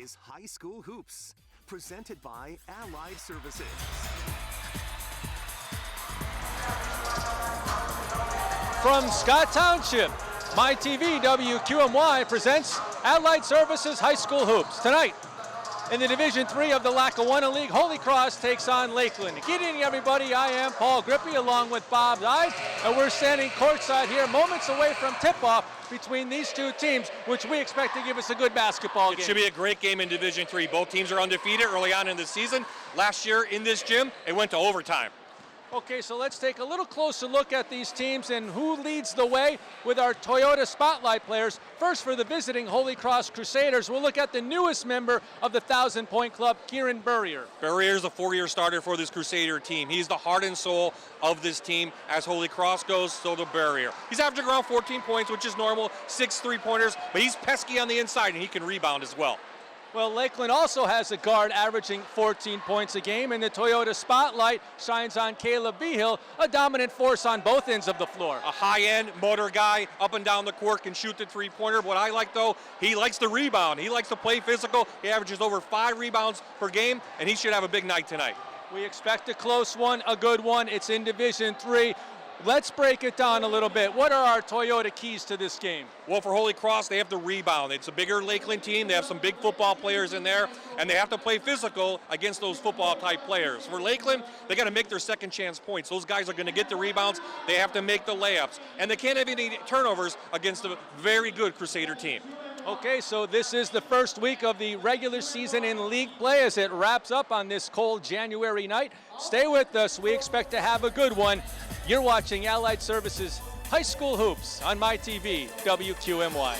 is High School Hoops, presented by Allied Services. From Scott Township, My TV WQMY presents Allied Services High School Hoops. Tonight, in the Division III of the Lackawanna League, Holy Cross takes on Lakeland. Good evening, everybody. I am Paul Grippy along with Bob Ide, and we're standing courtside here, moments away from tip-off between these two teams, which we expect to give us a good basketball game. It should be a great game in Division III. Both teams are undefeated early on in the season. Last year in this gym, it went to overtime. Okay, so let's take a little closer look at these teams and who leads the way with our Toyota Spotlight players. First, for the visiting Holy Cross Crusaders, we'll look at the newest member of the 1,000-point club, Kieran Burrier. Burrier's a four-year starter for this Crusader team. He's the heart and soul of this team. As Holy Cross goes, so do Burrier. He's averaging around 14 points, which is normal, 6 3-pointers, but he's pesky on the inside, and he can rebound as well. Well, Lakeland also has a guard averaging 14 points a game, and the Toyota Spotlight shines on Caleb Behill, a dominant force on both ends of the floor. A high-end motor guy, up and down the court, can shoot the three-pointer. What I like, though, he likes to rebound. He likes to play physical. He averages over 5 rebounds per game, and he should have a big night tonight. We expect a close one, a good one. It's in Division III. Let's break it down a little bit. What are our Toyota keys to this game? Well, for Holy Cross, they have to rebound. It's a bigger Lakeland team. They have some big football players in there, and they have to play physical against those football-type players. For Lakeland, they got to make their second-chance points. Those guys are going to get the rebounds. They have to make the layups, and they can't have any turnovers against a very good Crusader team. Okay, so this is the first week of the regular season in league play as it wraps up on this cold January night. Stay with us. We expect to have a good one. You're watching Allied Services High School Hoops on My TV, WQMY.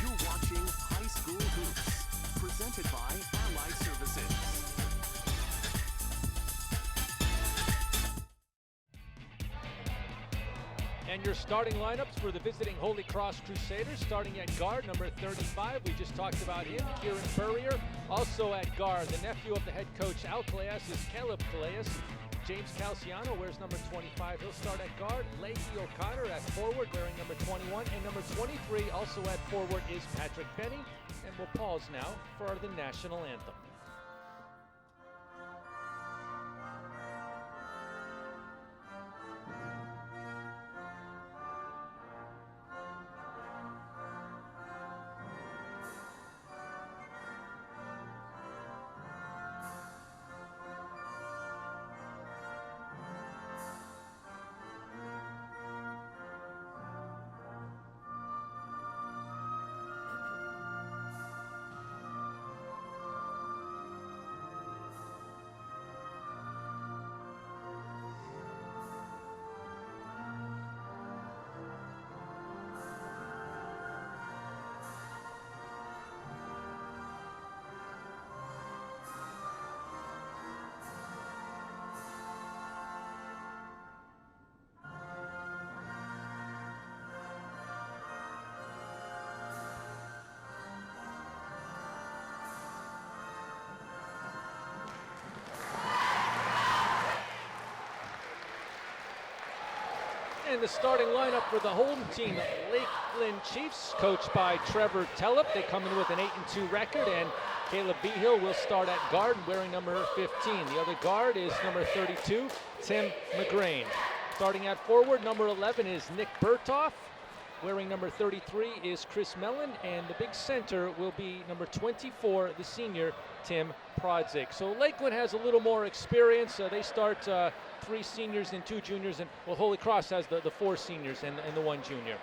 You're watching High School Hoops, presented by Allied Services. And your starting lineups for the visiting Holy Cross Crusaders, starting at guard, number 35. We just talked about him, Kieran Burrier. Also at guard, the nephew of the head coach, Al Calais, is Caleb Calais. James Calciano wears number 25. He'll start at guard. Leahy O'Connor at forward, wearing number 21. And number 23, also at forward, is Patrick Benny. And we'll pause now for the national anthem. And the starting lineup for the home team, Lakeland Chiefs, coached by Trevor Tellep. They come in with an 8-2 record, and Caleb Behill will start at guard, wearing number 15. The other guard is number 32, Tim McGrain. Starting at forward, number 11 is Nick Bertoff. Wearing number 33 is Chris Mellon, and the big center will be number 24, the senior, Tim Prodzik. So Lakeland has a little more experience. They start 3 seniors and 2 juniors, and well, Holy Cross has the 4 seniors and the 1 junior.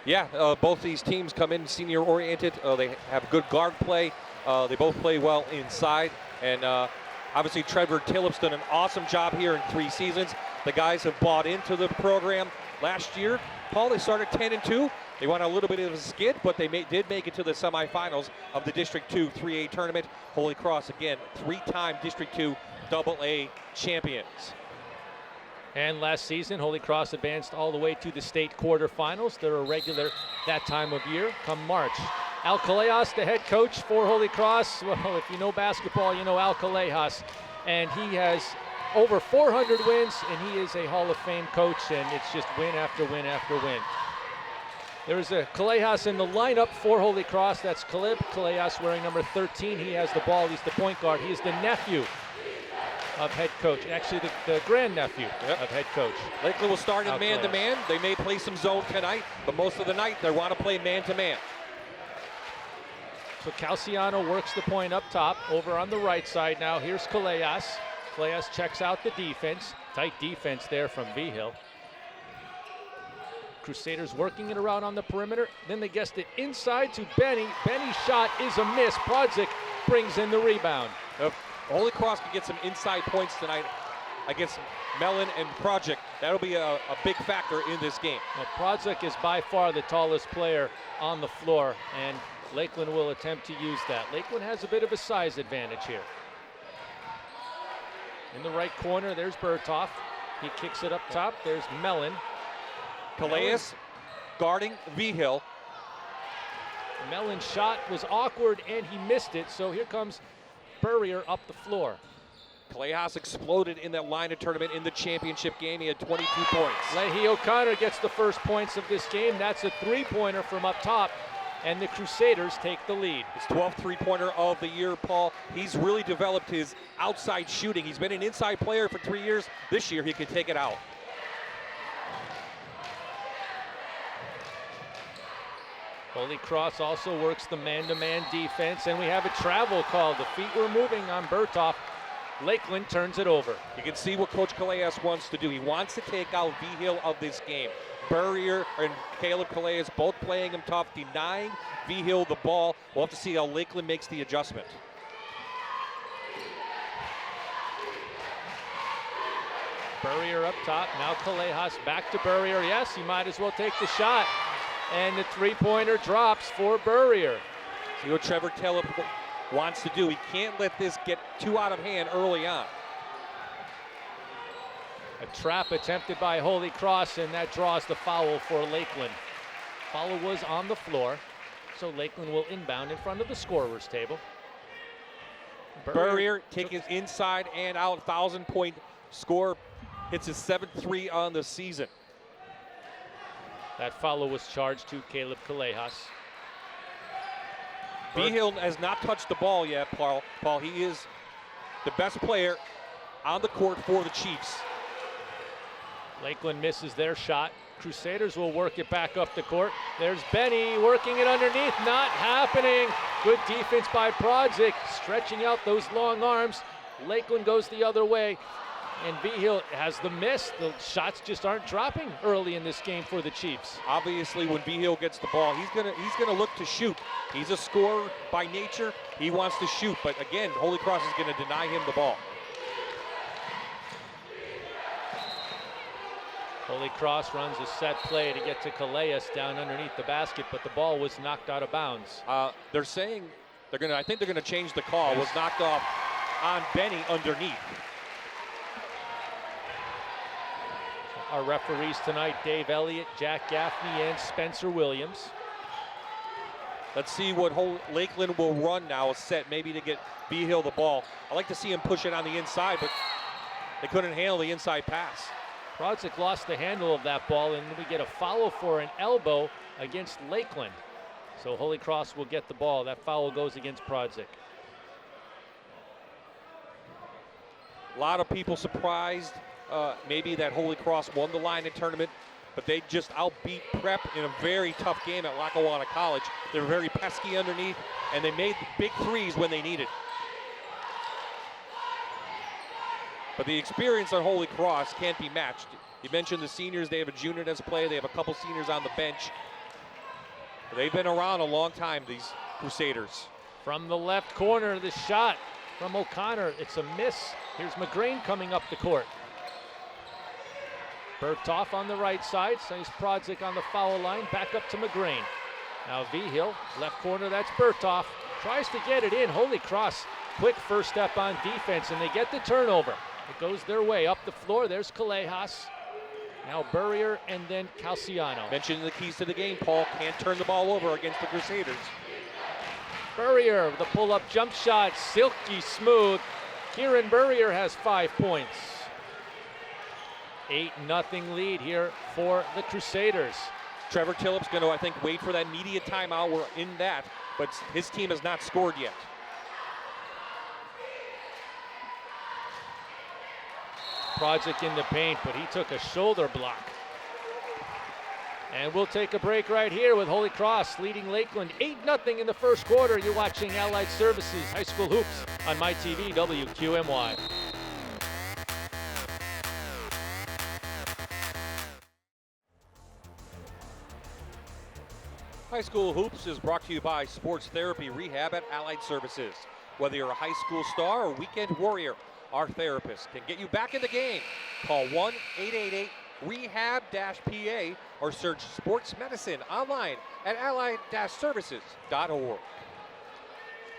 Yeah, both these teams come in senior-oriented. They have good guard play. They both play well inside, and obviously Trevor Tillep's done an awesome job here in 3 seasons. The guys have bought into the program. Last year, Paul, they started 10-2. They won a little bit of a skid, but they did make it to the semifinals of the District 2 3A tournament. Holy Cross, again, 3-time District 2 AA champions. And last season, Holy Cross advanced all the way to the state quarterfinals. They're a regular that time of year, come March. Al Calais, the head coach for Holy Cross. Well, if you know basketball, you know Al Calais. And he has over 400 wins, and he is a Hall of Fame coach, and it's just win after win after win. There's a Callejas in the lineup for Holy Cross. That's Caleb Callejas wearing number 13. He has the ball. He's the point guard. He is the nephew of head coach. Actually, the grandnephew of head coach. Lakeland will start in man-to-man. They may play some zone tonight, but most of the night they want to play man-to-man. So Calciano works the point up top, over on the right side now. Here's Callejas. Callejas checks out the defense. Tight defense there from Vigil. Crusaders working it around on the perimeter. Then they guessed it inside to Benny. Benny's shot is a miss. Prodzik brings in the rebound. Holy Cross can get some inside points tonight against Mellon and Project. That'll be a big factor in this game. Well, Prodzik is by far the tallest player on the floor, and Lakeland will attempt to use that. Lakeland has a bit of a size advantage here. In the right corner, there's Berthoff. He kicks it up top. There's Mellon. Callejas guarding Vigil. Mellon's shot was awkward and he missed it, so here comes Burrier up the floor. Callejas exploded in that line of tournament in the championship game. He had 22 points. Leahy O'Connor gets the first points of this game. That's a three-pointer from up top, and the Crusaders take the lead. His 12th three-pointer of the year, Paul. He's really developed his outside shooting. He's been an inside player for 3 years. This year, he can take it out. Holy Cross also works the man-to-man defense, and we have a travel call. The feet were moving on Berthoff. Lakeland turns it over. You can see what Coach Callejas wants to do. He wants to take out Vigil of this game. Burrier and Caleb Callejas both playing him tough, denying Vigil the ball. We'll have to see how Lakeland makes the adjustment. Burrier up top, now Callejas back to Burrier. Yes, he might as well take the shot. And the three-pointer drops for Burrier. See what Trevor Tellep wants to do. He can't let this get too out of hand early on. A trap attempted by Holy Cross, and that draws the foul for Lakeland. Foul was on the floor, so Lakeland will inbound in front of the scorer's table. Burrier taking inside and out, 1,000-point score. Hits his 7th on the season. That foul was charged to Caleb Callejas. Vigil has not touched the ball yet, Paul. He is the best player on the court for the Chiefs. Lakeland misses their shot. Crusaders will work it back up the court. There's Benny working it underneath. Not happening. Good defense by Prodzik, stretching out those long arms. Lakeland goes the other way, and Vigil has the miss. The shots just aren't dropping early in this game for the Chiefs. Obviously, when Vigil gets the ball, he's gonna look to shoot. He's a scorer by nature. He wants to shoot, but again, Holy Cross is going to deny him the ball. Holy Cross runs a set play to get to Callejas down underneath the basket, but the ball was knocked out of bounds. They're saying I think they're gonna change the call. It was knocked off on Benny underneath. Our referees tonight, Dave Elliott, Jack Gaffney, and Spencer Williams. Let's see what Lakeland will run now, a set maybe to get Vigil the ball. I like to see him push it on the inside, but they couldn't handle the inside pass. Prodzik lost the handle of that ball, and we get a foul for an elbow against Lakeland. So Holy Cross will get the ball. That foul goes against Prodzik. A lot of people surprised maybe that Holy Cross won the line in tournament, but they just outbeat Prep in a very tough game at Lackawanna College. They were very pesky underneath, and they made big threes when they needed. But the experience on Holy Cross can't be matched. You mentioned the seniors. They have a junior that's play. They have a couple seniors on the bench. They've been around a long time, these Crusaders. From the left corner, the shot from O'Connor. It's a miss. Here's McGrain coming up the court. Berthoff on the right side. Says Prodzik on the foul line. Back up to McGrain. Now Vigil, left corner, that's Berthoff. Tries to get it in. Holy Cross, quick first step on defense, and they get the turnover. It goes their way up the floor. There's Callejas. Now Burrier and then Calciano. Mentioned the keys to the game, Paul. Can't turn the ball over against the Crusaders. Burrier, the pull-up jump shot, silky smooth. Kieran Burrier has 5 points. 8-0 lead here for the Crusaders. Trevor Tillip's going to, I think, wait for that media timeout. We're in that, but his team has not scored yet. Project in the paint, but he took a shoulder block. And we'll take a break right here with Holy Cross leading Lakeland 8-0 in the first quarter. You're watching Allied Services High School Hoops on MyTV WQMY. High School Hoops is brought to you by Sports Therapy Rehab at Allied Services. Whether you're a high school star or weekend warrior, our therapist can get you back in the game. Call 1-888-REHAB-PA or search sports medicine online at allied-services.org.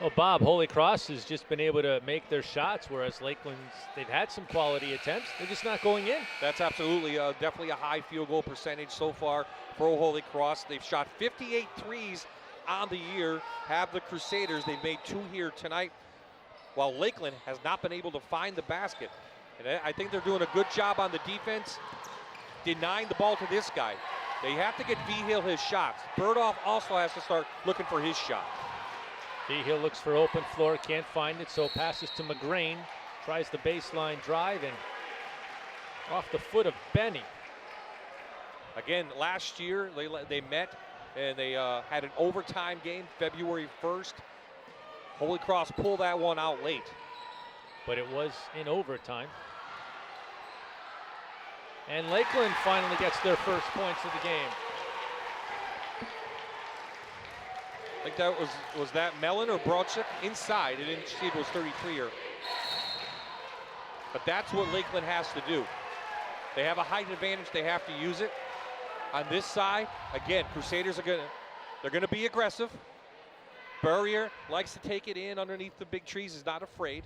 Well, Bob, Holy Cross has just been able to make their shots, whereas Lakeland's, they've had some quality attempts. They're just not going in. That's absolutely definitely a high field goal percentage so far for Holy Cross. They've shot 58 threes on the year. Have the Crusaders. They've made 2 here tonight, while Lakeland has not been able to find the basket. And I think they're doing a good job on the defense, denying the ball to this guy. They have to get Vigil his shots. Burdoff also has to start looking for his shot. Vigil looks for open floor, can't find it, so passes to McGrain. Tries the baseline drive and off the foot of Benny. Again, last year they met and they had an overtime game February 1st. Holy Cross pulled that one out late. But it was in overtime. And Lakeland finally gets their first points of the game. I think that was that Mellon or Broadchuk inside. It didn't see if it was 33 or. But that's what Lakeland has to do. They have a height advantage. They have to use it. On this side, again, Crusaders are gonna be aggressive. Burrier likes to take it in underneath the big trees. Is not afraid.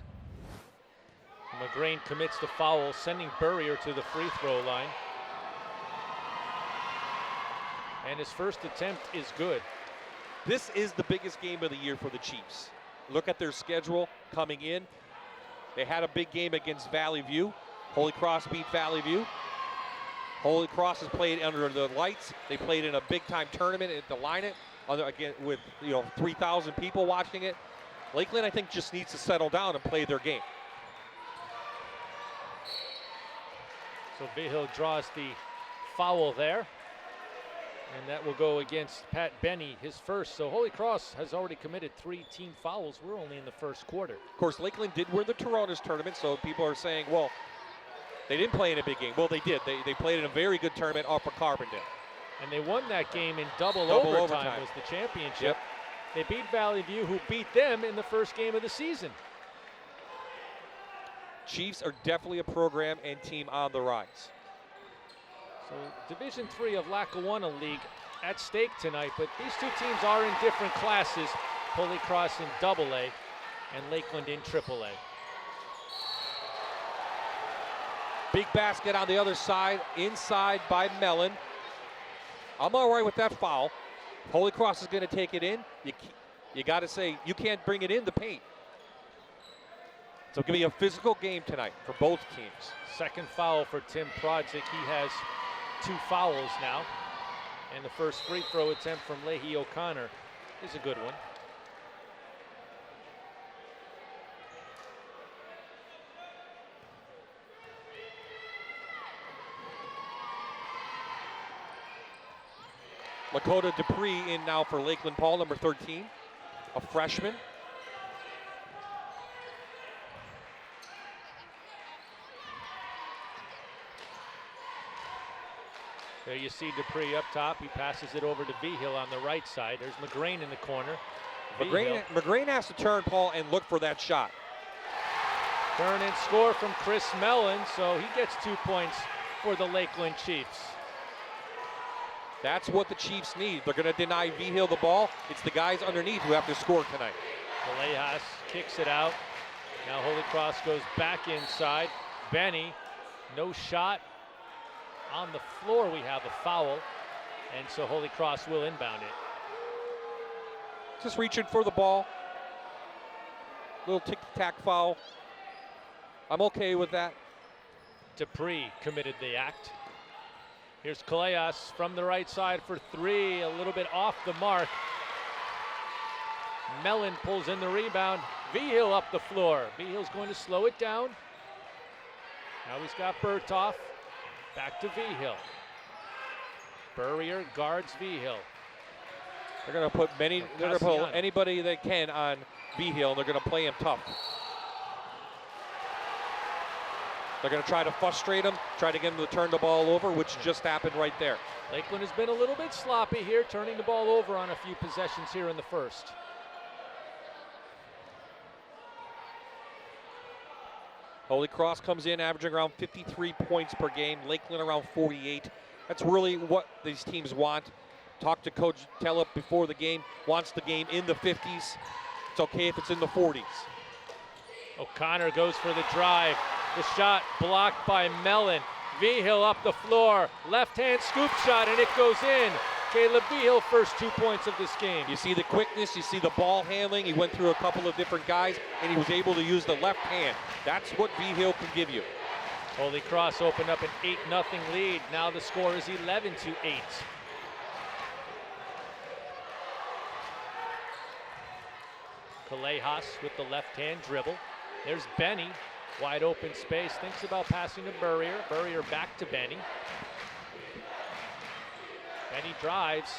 McGrain commits the foul, sending Burrier to the free throw line. And his first attempt is good. This is the biggest game of the year for the Chiefs. Look at their schedule coming in. They had a big game against Valley View. Holy Cross beat Valley View. Holy Cross has played under the lights. They played in a big-time tournament at the Linnet, again with 3,000 people watching it. Lakeland, I think, just needs to settle down and play their game. So Vigil draws the foul there. And that will go against Pat Benny, his first. So Holy Cross has already committed 3 team fouls. We're only in the first quarter. Of course, Lakeland did win the Toronto's tournament, so people are saying, well, they didn't play in a big game. Well, they did. They played in a very good tournament, Upper Carbondale. And they won that game in double overtime. overtime was the championship. Yep. They beat Valley View, who beat them in the first game of the season. Chiefs are definitely a program and team on the rise. So Division III of Lackawanna League at stake tonight, but these 2 teams are in different classes. Holy Cross in AA and Lakeland in AAA. Big basket on the other side, inside by Mellon. I'm all right with that foul. Holy Cross is going to take it in. You got to say, you can't bring it in the paint. So it's going to be a physical game tonight for both teams. Second foul for Tim Prodzic. He has 2 fouls now. And the first free throw attempt from Leahy O'Connor is a good one. Lakota Dupree in now for Lakeland Paul, number 13, a freshman. There you see Dupree up top. He passes it over to Vigil on the right side. There's McGrain in the corner. McGrain has to turn, Paul, and look for that shot. Turn and score from Chris Mellon, so he gets 2 points for the Lakeland Chiefs. That's what the Chiefs need. They're going to deny Vigil the ball. It's the guys underneath who have to score tonight. Villejas kicks it out. Now Holy Cross goes back inside. Benny, no shot. On the floor we have a foul, and so Holy Cross will inbound it. Just reaching for the ball. Little tic-tac foul. I'm okay with that. Dupree committed the act. Here's Callejas from the right side for three, a little bit off the mark. Mellon pulls in the rebound. Vigil up the floor. Vigil's going to slow it down. Now he's got Berthoff. Back to Vigil. Burrier guards Vigil. They're going to put anybody they can on Vigil, and they're going to play him tough. They're going to try to frustrate him, try to get him to turn the ball over, which just happened right there. Lakeland has been a little bit sloppy here, turning the ball over on a few possessions here in the first. Holy Cross comes in averaging around 53 points per game. Lakeland around 48. That's really what these teams want. Talked to Coach Tellep before the game. Wants the game in the 50s. It's okay if it's in the 40s. O'Connor goes for the drive. The shot blocked by Mellon. Vigil up the floor. Left-hand scoop shot, and it goes in. Caleb Vigil, first 2 points of this game. You see the quickness, you see the ball handling. He went through a couple of different guys, and he was able to use the left hand. That's what Vigil can give you. Holy Cross opened up an 8-0 lead. Now the score is 11-8. Callejas with the left-hand dribble. There's Benny, wide open space, thinks about passing to Burrier. Burrier back to Benny. Benny drives,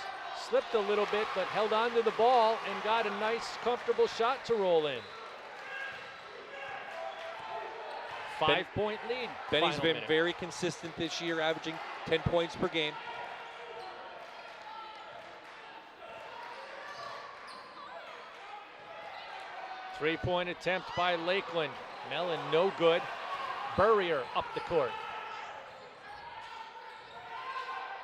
slipped a little bit, but held on to the ball and got a nice, comfortable shot to roll in. 5-point lead. Benny's been very consistent this year, averaging 10 points per game. Three-point attempt by Lakeland. Mellon no good. Burrier up the court.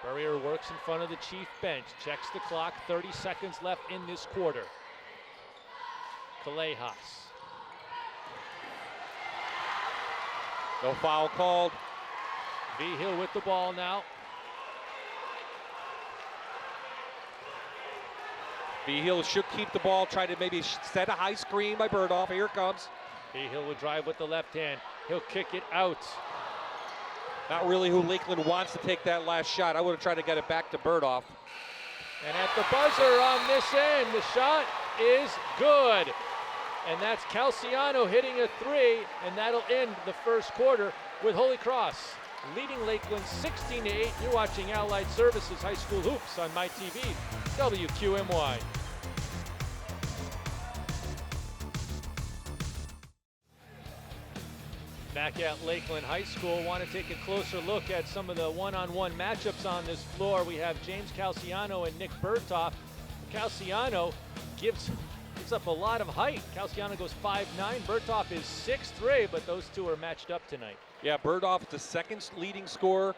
Burrier works in front of the Chief bench, checks the clock, 30 seconds left in this quarter. Callejas. No foul called. Vigil with the ball now. Vigil should keep the ball, try to maybe set a high screen by Berthoff. Here it comes. Vigil will drive with the left hand. He'll kick it out. Not really who Lakeland wants to take that last shot. I would have tried to get it back to Berthoff. And at the buzzer on this end, the shot is good. And that's Calciano hitting a three, and that'll end the first quarter with Holy Cross leading Lakeland 16-8. You're watching Allied Services High School Hoops on MyTV, WQMY. Back at Lakeland High School, want to take a closer look at some of the one-on-one matchups on this floor. We have James Calciano and Nick Berthoff. Calciano gives up a lot of height. Calciano goes 5'9", Berthoff is 6'3", but those two are matched up tonight. Yeah, Berthoff is the second leading scorer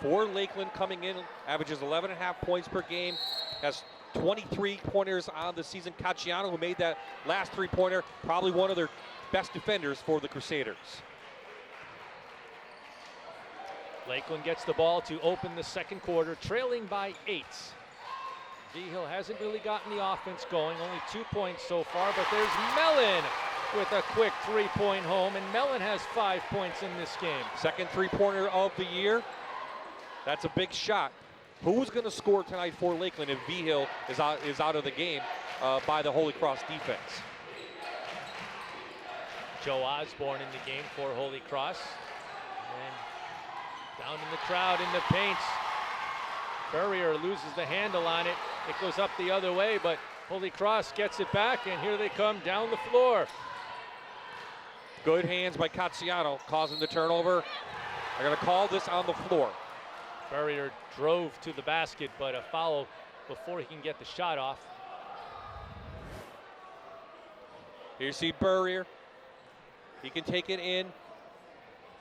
for Lakeland coming in, averages 11.5 points per game, has 23 pointers on the season. Calciano, who made that last three-pointer, probably one of their best defenders for the Crusaders. Lakeland gets the ball to open the second quarter, trailing by 8. Vigil hasn't really gotten the offense going, only 2 points so far, but there's Mellon with a quick three-point home, and Mellon has 5 points in this game. Second three-pointer of the year. That's a big shot. Who's going to score tonight for Lakeland if Vigil is out of the game by the Holy Cross defense? Joe Osborne in the game for Holy Cross. And down in the crowd in the paint. Burrier loses the handle on it. It goes up the other way, but Holy Cross gets it back, and here they come down the floor. Good hands by Calciano, causing the turnover. They're going to call this on the floor. Burrier drove to the basket, but a foul before he can get the shot off. Here you see Burrier. He can take it in.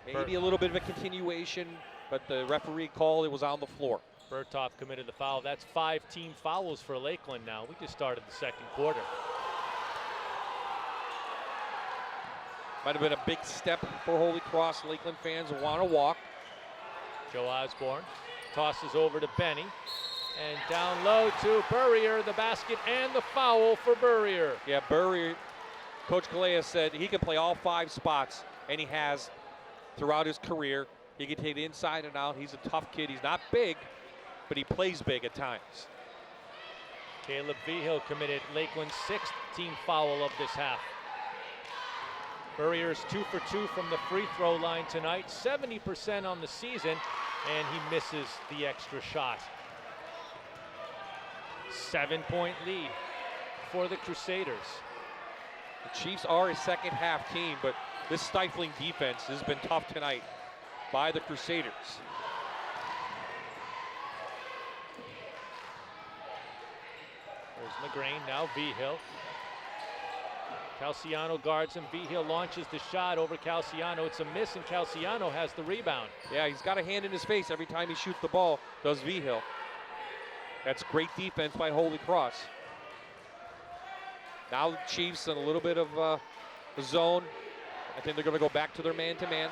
Maybe a little bit of a continuation, but the referee called it was on the floor. Berthoff committed the foul. That's 5 team fouls for Lakeland now. We just started the second quarter. Might have been a big step for Holy Cross. Lakeland fans want to walk. Joe Osborne tosses over to Benny. And down low to Burrier, the basket and the foul for Burrier. Yeah, Burrier, Coach Callejas said he can play all 5 spots, and he has throughout his career. He can take it inside and out. He's a tough kid. He's not big, but he plays big at times. Caleb Vigil committed Lakeland's 6th team foul of this half. Burrier's 2 for 2 from the free throw line tonight, 70% on the season, and he misses the extra shot. 7-point lead for the Crusaders. The Chiefs are a second half team, but this stifling defense has been tough tonight by the Crusaders. There's McGrain, now Vigil. Calciano guards him. Vigil launches the shot over Calciano. It's a miss, and Calciano has the rebound. Yeah, he's got a hand in his face every time he shoots the ball, does Vigil. That's great defense by Holy Cross. Now the Chiefs in a little bit of a zone. I think they're going to go back to their man-to-man.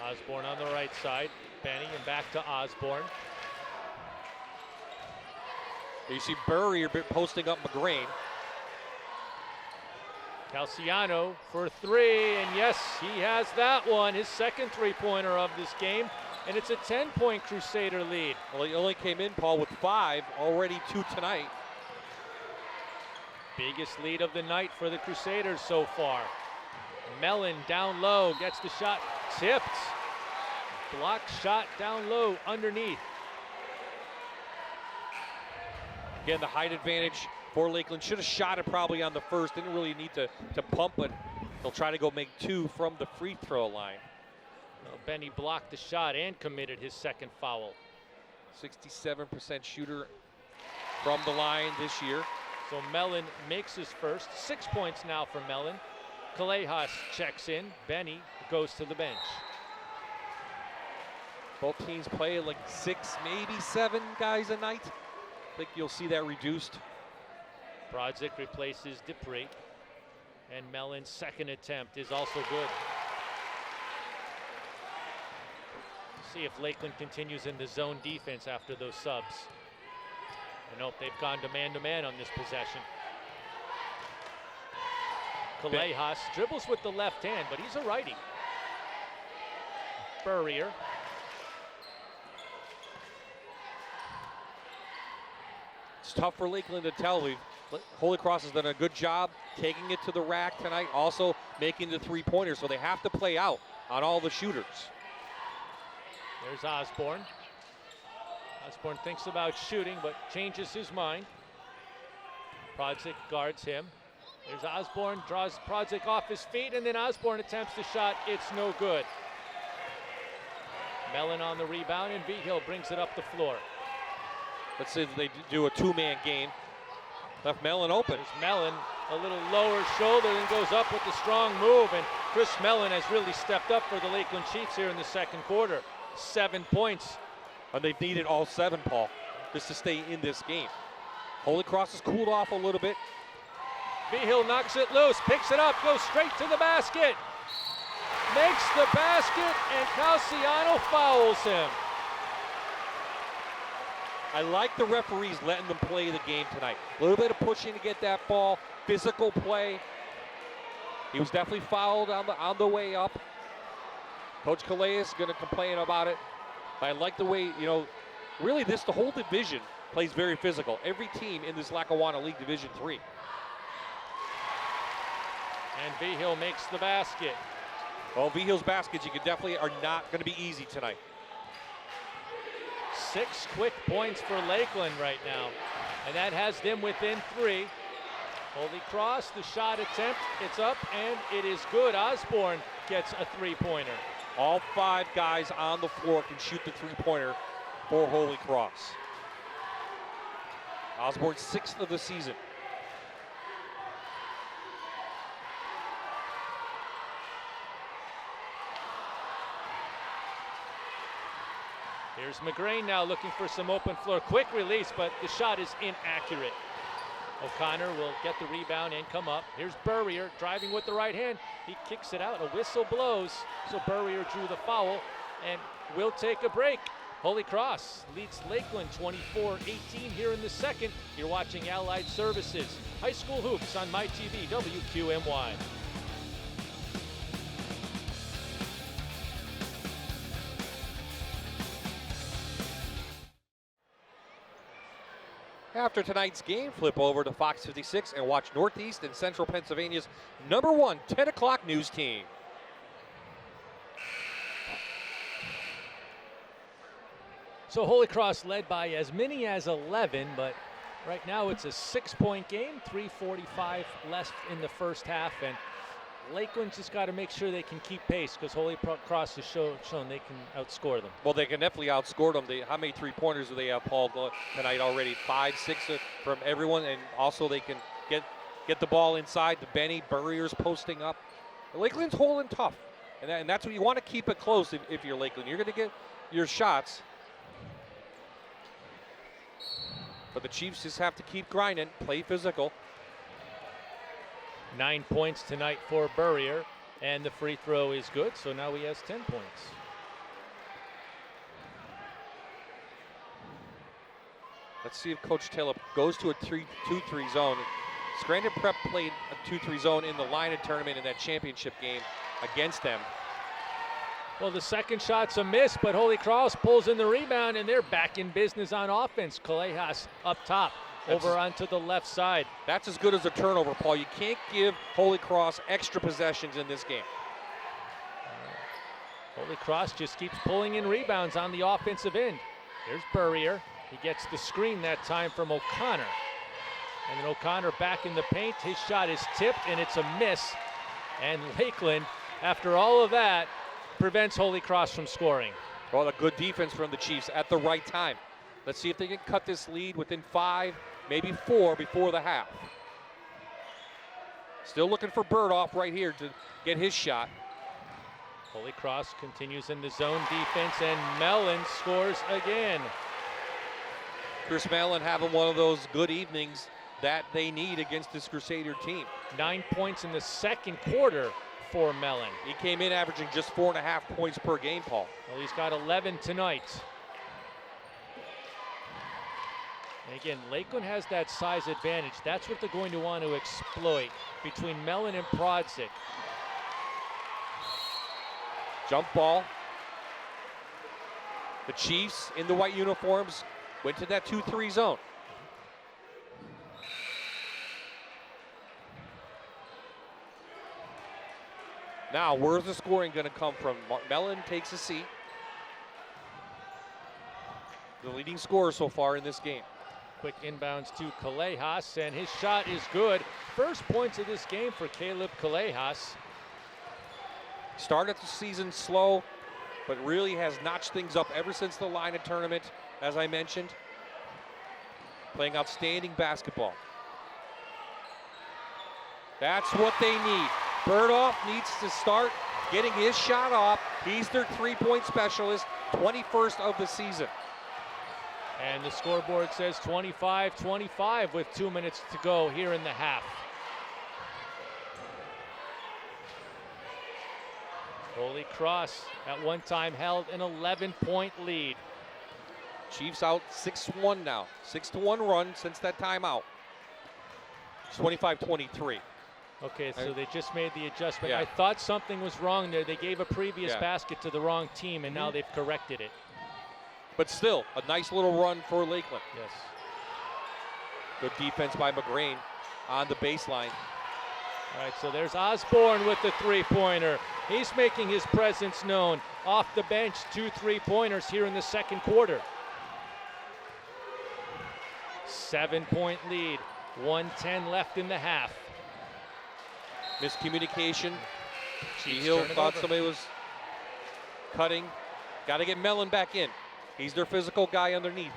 Osborne on the right side. Benny and back to Osborne. You see Burrier posting up McGrain. Calciano for 3, and yes, he has that one. His second three-pointer of this game, and it's a 10-point Crusader lead. Well, he only came in, Paul, with 5, already 2 tonight. Biggest lead of the night for the Crusaders so far. Mellon down low, gets the shot tipped. Blocked shot down low underneath. Again, the height advantage for Lakeland. Should have shot it probably on the first. Didn't really need to pump it. They'll try to go make 2 from the free throw line. Well, Benny blocked the shot and committed his second foul. 67% shooter from the line this year. So Mellon makes his first. 6 points now for Mellon. Callejas checks in. Benny goes to the bench. Both teams play like 6, maybe 7 guys a night. I think you'll see that reduced. Brodzik replaces Dupree. And Mellon's second attempt is also good. See if Lakeland continues in the zone defense after those subs. And nope, they've gone to man on this possession. Callejas dribbles with the left hand, but he's a righty. Burrier. It's tough for Lakeland to tell. Holy Cross has done a good job taking it to the rack tonight, also making the three-pointers, so they have to play out on all the shooters. There's Osborne. Osborne thinks about shooting, but changes his mind. Brodzik guards him. There's Osborne, draws Brodzik off his feet, and then Osborne attempts the shot. It's no good. Mellon on the rebound, and Vigil brings it up the floor. Let's say they do a 2-man game. Left Mellon open. There's Mellon, a little lower shoulder, and goes up with the strong move, and Chris Mellon has really stepped up for the Lakeland Chiefs here in the second quarter. 7 points. And they've needed all 7, Paul, just to stay in this game. Holy Cross has cooled off a little bit. Vigil knocks it loose, picks it up, goes straight to the basket. Makes the basket, and Calciano fouls him. I like the referees letting them play the game tonight. A little bit of pushing to get that ball, physical play. He was definitely fouled on the way up. Coach Callejas is going to complain about it. But I like the way, really the whole division plays very physical. Every team in this Lackawanna League Division III. And Vigil makes the basket. Well, Vigil's baskets, are not going to be easy tonight. 6 quick points for Lakeland right now, and that has them within 3. Holy Cross, the shot attempt, it's up, and it is good. Osborne gets a 3-pointer. All 5 guys on the floor can shoot the 3-pointer for Holy Cross. Osborne's 6th of the season. Here's McGrain now looking for some open floor. Quick release, but the shot is inaccurate. O'Connor will get the rebound and come up. Here's Burrier driving with the right hand. He kicks it out. A whistle blows. So Burrier drew the foul and will take a break. Holy Cross leads Lakeland 24-18 here in the second. You're watching Allied Services High School Hoops on MyTV WQMY. After tonight's game, flip over to Fox 56 and watch Northeast and Central Pennsylvania's #1 10 o'clock news team. So Holy Cross led by as many as 11, but right now it's a 6-point game, 3:45 left in the first half, and Lakeland's just got to make sure they can keep pace because Holy Cross has shown they can outscore them. Well, they can definitely outscore them. How many three-pointers do they have, Paul, tonight already? 5, 6 from everyone, and also they can get the ball inside. The Benny Burriers posting up. Lakeland's holding tough, and that's what you want to keep it close if you're Lakeland. You're going to get your shots. But the Chiefs just have to keep grinding, play physical. 9 points tonight for Burrier, and the free throw is good, so now he has 10 points. Let's see if Coach Taylor goes to a 2-3 zone. Scranton Prep played a 2-3 zone in the Lion tournament in that championship game against them. Well, the second shot's a miss, but Holy Cross pulls in the rebound, and they're back in business on offense. Callejas up top, over onto the left side. That's as good as a turnover, Paul. You can't give Holy Cross extra possessions in this game. Holy Cross just keeps pulling in rebounds on the offensive end. Here's Burrier. He gets the screen that time from O'Connor. And then O'Connor back in the paint. His shot is tipped, and it's a miss. And Lakeland, after all of that, prevents Holy Cross from scoring. Well, a good defense from the Chiefs at the right time. Let's see if they can cut this lead within 5, maybe 4 before the half. Still looking for Burdoff right here to get his shot. Holy Cross continues in the zone defense, and Mellon scores again. Chris Mellon having one of those good evenings that they need against this Crusader team. 9 points in the second quarter for Mellon. He came in averaging just 4.5 points per game, Paul. Well, he's got 11 tonight. And again, Lakeland has that size advantage. That's what they're going to want to exploit between Mellon and Prodzik. Jump ball. The Chiefs in the white uniforms went to that 2-3 zone. Now, where's the scoring going to come from? Mellon takes a seat. The leading scorer so far in this game. Quick inbounds to Callejas, and his shot is good. First points of this game for Caleb Callejas. Started the season slow, but really has notched things up ever since the Lion tournament, as I mentioned. Playing outstanding basketball. That's what they need. Burdoff needs to start getting his shot off. He's their three-point specialist, 21st of the season. And the scoreboard says 25-25 with 2 minutes to go here in the half. Holy Cross at one time held an 11-point lead. Chiefs out 6-1 now. 6-1 run since that timeout. It's 25-23. Okay, so they just made the adjustment. Yeah. I thought something was wrong there. They gave a previous basket to the wrong team, and now they've corrected it. But still, a nice little run for Lakeland. Yes. Good defense by McGrain on the baseline. All right, so there's Osborne with the three-pointer. He's making his presence known. Off the bench, 2 3-pointers here in the second quarter. 7-point lead, 1:10 left in the half. Miscommunication. Chiefs Hill turn it thought over. somebody was cutting. Got to get Mellon back in. He's their physical guy underneath.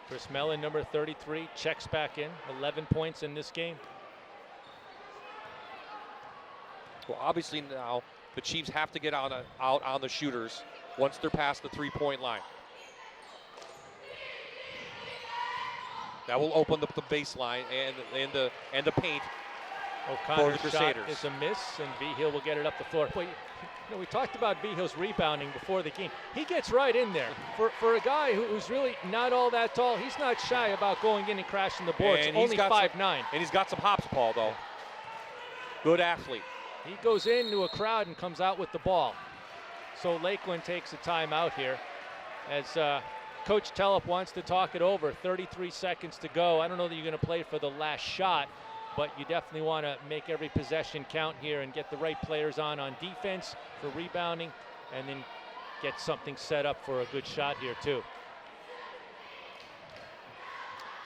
Chris Mellon, number 33, checks back in. 11 points in this game. Well, obviously now the Chiefs have to get out on the shooters once they're past the three-point line. That will open up the baseline and the paint. O'Connor's for the shot Crusaders. is a miss, and Vigil will get it up the floor. Well, we talked about Vigil's rebounding before the game. He gets right in there. For a guy who's really not all that tall, he's not shy about going in and crashing the boards. And only 5'9". And he's got some hops, Paul, though. Good athlete. He goes into a crowd and comes out with the ball. So Lakeland takes a timeout here as Coach Telep wants to talk it over. 33 seconds to go. I don't know that you're going to play for the last shot, but you definitely want to make every possession count here and get the right players on defense for rebounding, and then get something set up for a good shot here too.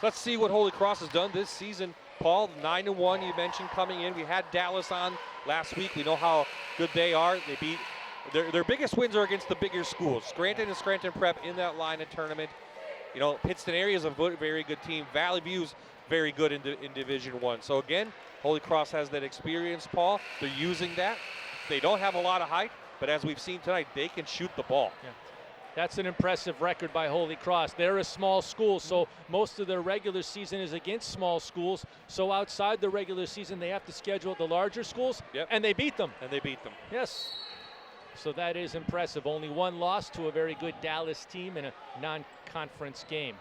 Let's see what Holy Cross has done this season. Paul, 9-1 you mentioned coming in. We had Dallas on last week. We know how good they are. They beat their biggest wins are against the bigger schools. Scranton and Scranton Prep in that line of tournament. You know, Pittston area is a very good team. Valley View's very good in Division I. So again, Holy Cross has that experience, Paul. They're using that. They don't have a lot of height, but as we've seen tonight, they can shoot the ball. Yeah. That's an impressive record by Holy Cross. They're a small school, so most of their regular season is against small schools. So outside the regular season, they have to schedule the larger schools, and they beat them. Yes. So that is impressive. Only one loss to a very good Dallas team in a non-conference game.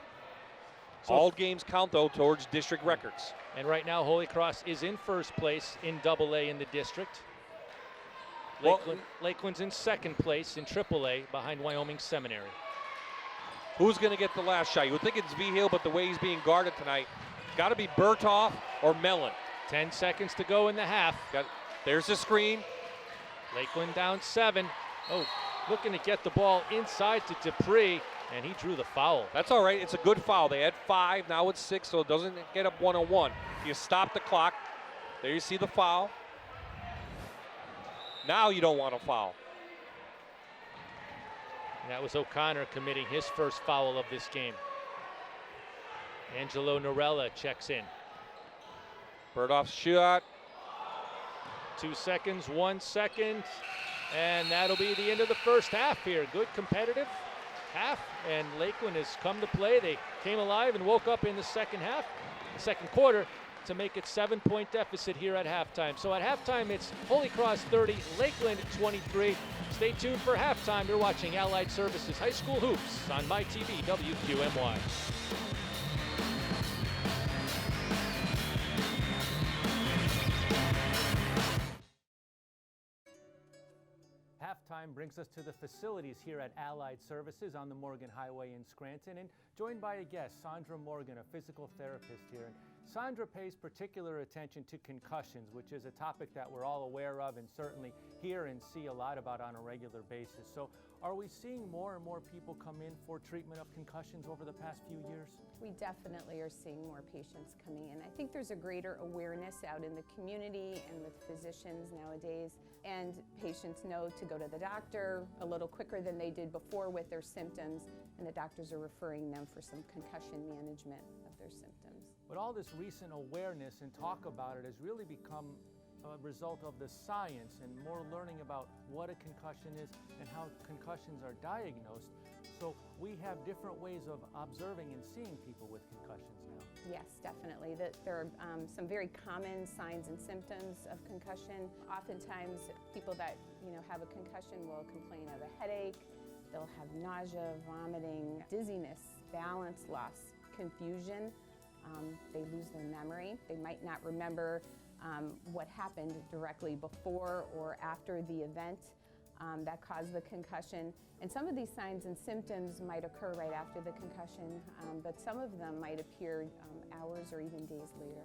So all games count, though, towards district records. And right now, Holy Cross is in first place in AA in the district. Lakeland's in second place in AAA behind Wyoming Seminary. Who's going to get the last shot? You would think it's Vigil, but the way he's being guarded tonight, got to be Berthoff or Mellon. 10 seconds to go in the half. There's the screen. Lakeland down 7. Oh, looking to get the ball inside to Dupree, and he drew the foul. That's all right. It's a good foul. They had 5, now it's 6, so it doesn't get up 1-on-1. You stop the clock. There you see the foul. Now you don't want to foul. And that was O'Connor committing his first foul of this game. Angelo Norella checks in. Berthoff's shot. 2 seconds, 1 second, and that'll be the end of the first half here. Good competitive half, and Lakeland has come to play. They came alive and woke up in the second quarter, to make it 7-point deficit here at halftime. So at halftime, it's Holy Cross 30, Lakeland 23. Stay tuned for halftime. You're watching Allied Services High School Hoops on MyTV WQMY. Halftime brings us to the facilities here at Allied Services on the Morgan Highway in Scranton, and joined by a guest, Sandra Morgan, a physical therapist here. And Sandra pays particular attention to concussions, which is a topic that we're all aware of and certainly hear and see a lot about on a regular basis. So are we seeing more and more people come in for treatment of concussions over the past few years? We definitely are seeing more patients coming in. I think there's a greater awareness out in the community and with physicians nowadays, and patients know to go to the doctor a little quicker than they did before with their symptoms, and the doctors are referring them for some concussion management of their symptoms. But all this recent awareness and talk about it has really become a result of the science and more learning about what a concussion is and how concussions are diagnosed. So we have different ways of observing and seeing people with concussions now. Yes, definitely. There are some very common signs and symptoms of concussion. Oftentimes, people that have a concussion will complain of a headache. They'll have nausea, vomiting, dizziness, balance loss, confusion. They lose their memory. They might not remember what happened directly before or after the event that caused the concussion. And some of these signs and symptoms might occur right after the concussion, but some of them might appear hours or even days later.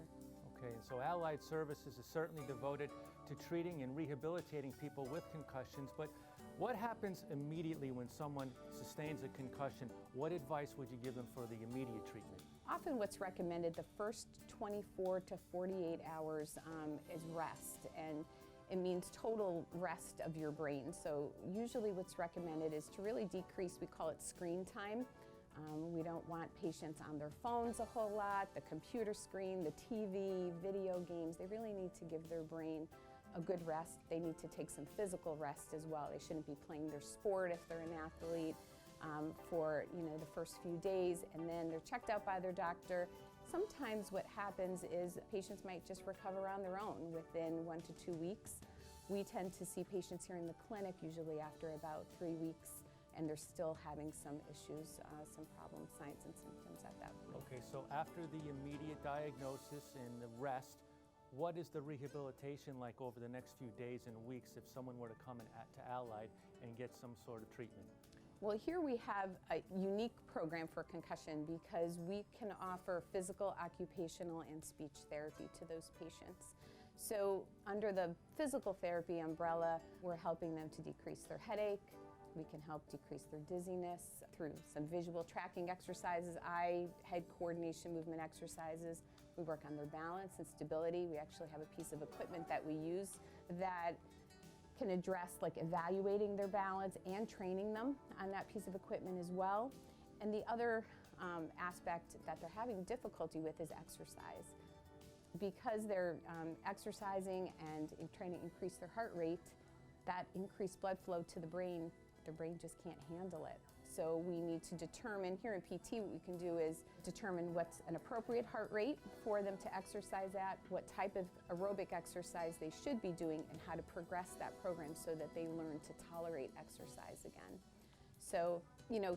Okay, and so Allied Services is certainly devoted to treating and rehabilitating people with concussions, but what happens immediately when someone sustains a concussion? What advice would you give them for the immediate treatment? Often what's recommended the first 24 to 48 hours is rest, and it means total rest of your brain. So usually what's recommended is to really decrease, we call it screen time. We don't want patients on their phones a whole lot, the computer screen, the TV, video games. They really need to give their brain a good rest. They need to take some physical rest as well. They shouldn't be playing their sport if they're an athlete for the first few days, and then they're checked out by their doctor. Sometimes what happens is patients might just recover on their own within 1 to 2 weeks. We tend to see patients here in the clinic usually after about 3 weeks, and they're still having some issues, some problem signs and symptoms at that point. Okay, so after the immediate diagnosis and the rest, what is the rehabilitation like over the next few days and weeks if someone were to come in to Allied and get some sort of treatment? Well, here we have a unique program for concussion because we can offer physical, occupational, and speech therapy to those patients. So under the physical therapy umbrella, we're helping them to decrease their headache. We can help decrease their dizziness through some visual tracking exercises, eye-head coordination movement exercises. We work on their balance and stability. We actually have a piece of equipment that we use that can address like evaluating their balance and training them on that piece of equipment as well. And the other aspect that they're having difficulty with is exercise. Because they're exercising and trying to increase their heart rate, that increased blood flow to the brain just can't handle it. So we need to determine, here in PT, what we can do is determine what's an appropriate heart rate for them to exercise at, what type of aerobic exercise they should be doing, and how to progress that program so that they learn to tolerate exercise again. So,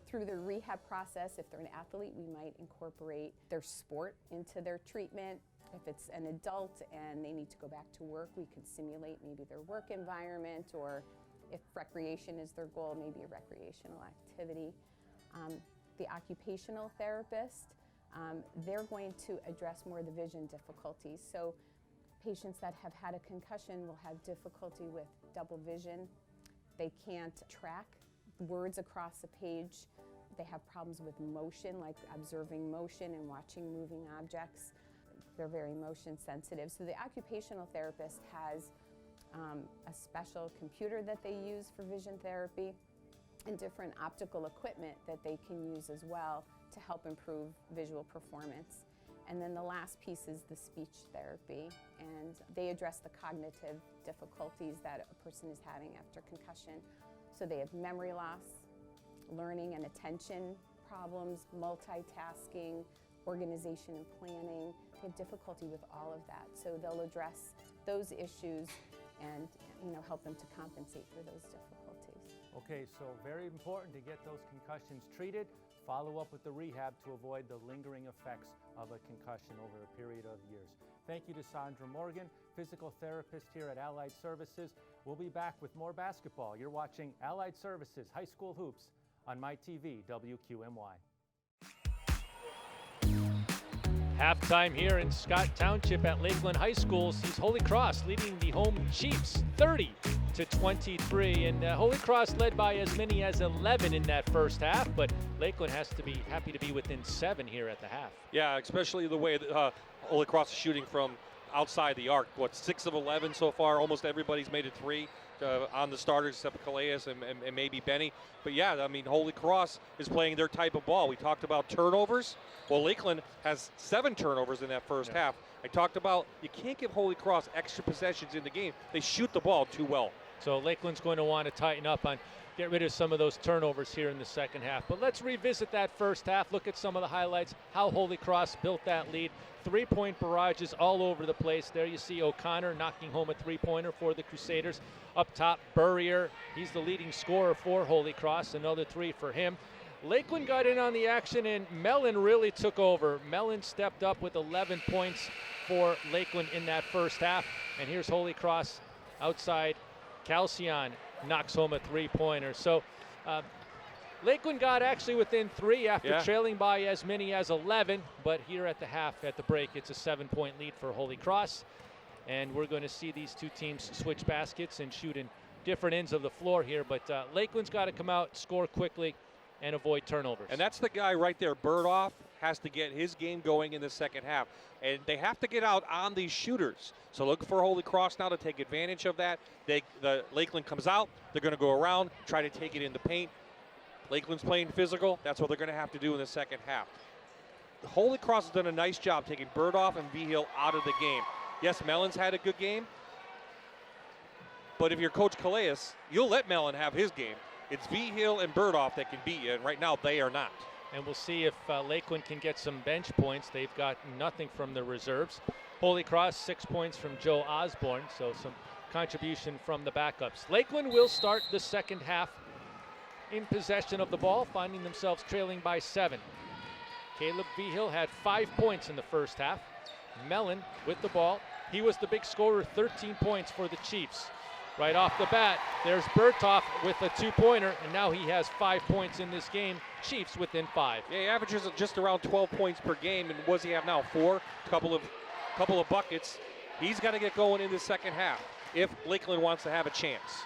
through the rehab process, if they're an athlete, we might incorporate their sport into their treatment. If it's an adult and they need to go back to work, we can simulate maybe their work environment, or if recreation is their goal, maybe a recreational activity. The occupational therapist, they're going to address more of the vision difficulties. So patients that have had a concussion will have difficulty with double vision. They can't track words across a page. They have problems with motion, like observing motion and watching moving objects. They're very motion sensitive. So the occupational therapist has a special computer that they use for vision therapy and different optical equipment that they can use as well to help improve visual performance. And then the last piece is the speech therapy, and they address the cognitive difficulties that a person is having after concussion. So they have memory loss, learning and attention problems, multitasking, organization and planning. They have difficulty with all of that. So they'll address those issues and help them to compensate for those difficulties. Okay, so very important to get those concussions treated. Follow up with the rehab to avoid the lingering effects of a concussion over a period of years. Thank you to Sandra Morgan, physical therapist here at Allied Services. We'll be back with more basketball. You're watching Allied Services High School Hoops on MyTV WQMY. Halftime here in Scott Township at Lakeland High School sees Holy Cross leading the home Chiefs 30-23, and Holy Cross led by as many as 11 in that first half, but Lakeland has to be happy to be within 7 here at the half. Yeah, especially the way that Holy Cross is shooting from outside the arc. 6 of 11 so far? Almost everybody's made it 3 on the starters except Calais and maybe Benny. But yeah, I mean, Holy Cross is playing their type of ball. We talked about turnovers. Well, Lakeland has 7 turnovers in that first half. I talked about you can't give Holy Cross extra possessions in the game. They shoot the ball too well. So Lakeland's going to want to tighten up on get rid of some of those turnovers here in the second half. But let's revisit that first half, look at some of the highlights, how Holy Cross built that lead. 3-point barrages all over the place. There you see O'Connor knocking home a 3-pointer for the Crusaders. Up top, Burrier, he's the leading scorer for Holy Cross, another 3 for him. Lakeland got in on the action, and Mellon really took over. Mellon stepped up with 11 points for Lakeland in that first half. And here's Holy Cross outside. Calcion knocks home a 3-pointer. So Lakeland got actually within 3 after trailing by as many as 11. But here at the half, at the break, it's a 7-point lead for Holy Cross. And we're going to see these two teams switch baskets and shoot in different ends of the floor here. But Lakeland's got to come out, score quickly, and avoid turnovers. And that's the guy right there. Burdoff has to get his game going in the second half. And they have to get out on these shooters. So look for Holy Cross now to take advantage of that. The Lakeland comes out. They're going to go around, try to take it in the paint. Lakeland's playing physical. That's what they're going to have to do in the second half. The Holy Cross has done a nice job taking Burdoff and Vigil out of the game. Yes, Mellon's had a good game. But if you're Coach Calais, you'll let Mellon have his game. It's Vigil and Burdoff that can beat you, and right now they are not. And we'll see if Lakeland can get some bench points. They've got nothing from the reserves. Holy Cross, 6 points from Joe Osborne, so some contribution from the backups. Lakeland will start the second half in possession of the ball, finding themselves trailing by 7. Caleb Vigil had 5 points in the first half. Mellon with the ball. He was the big scorer, 13 points for the Chiefs. Right off the bat, there's Berthoff with a 2-pointer, and now he has 5 points in this game. Chiefs within 5. Yeah, he averages just around 12 points per game, and what does he have now? 4? Couple of buckets. He's got to get going in the second half if Lakeland wants to have a chance.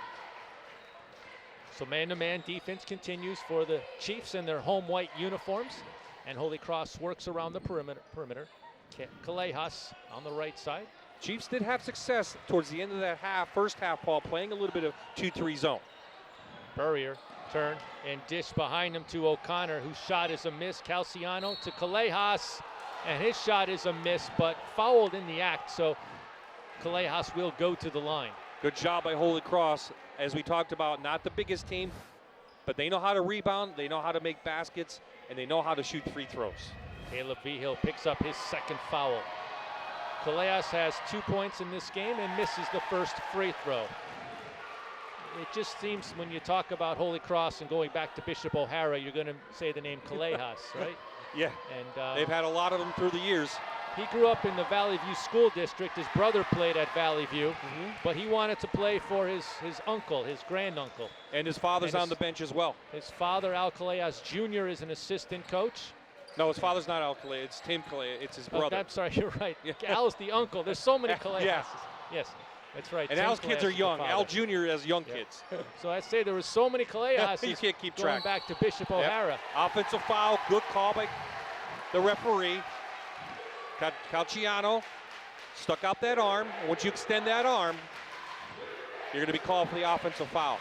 So man-to-man defense continues for the Chiefs in their home white uniforms, and Holy Cross works around the perimeter. Callejas on the right side. Chiefs did have success towards the end of that first half, Paul, playing a little bit of 2-3 zone. Burrier, turn and dish behind him to O'Connor, whose shot is a miss. Calciano to Callejas, and his shot is a miss, but fouled in the act, so Callejas will go to the line. Good job by Holy Cross. As we talked about, not the biggest team, but they know how to rebound, they know how to make baskets, and they know how to shoot free throws. Caleb Vigil picks up his second foul. Callejas has 2 points in this game and misses the first free throw. It just seems when you talk about Holy Cross and going back to Bishop O'Hara, you're going to say the name Callejas, right? Yeah, and they've had a lot of them through the years. He grew up in the Valley View School District. His brother played at Valley View, but he wanted to play for his uncle, his granduncle. And his father's on the bench as well. His father, Al Callejas Jr., is an assistant coach. No, his father's not Al Callejas, it's Tim Callejas, it's his brother. I'm sorry, you're right. Al's the uncle. There's so many Callejas. Yeah. Yes, that's right. And Tim Al's kids Callejas are is the young. father. Al Jr. has young kids. So I say there were so many Callejas. You can't keep going track. back to Bishop O'Hara. Offensive foul, good call by the referee. Calciano stuck out that arm. Once you extend that arm, you're going to be called for the offensive foul.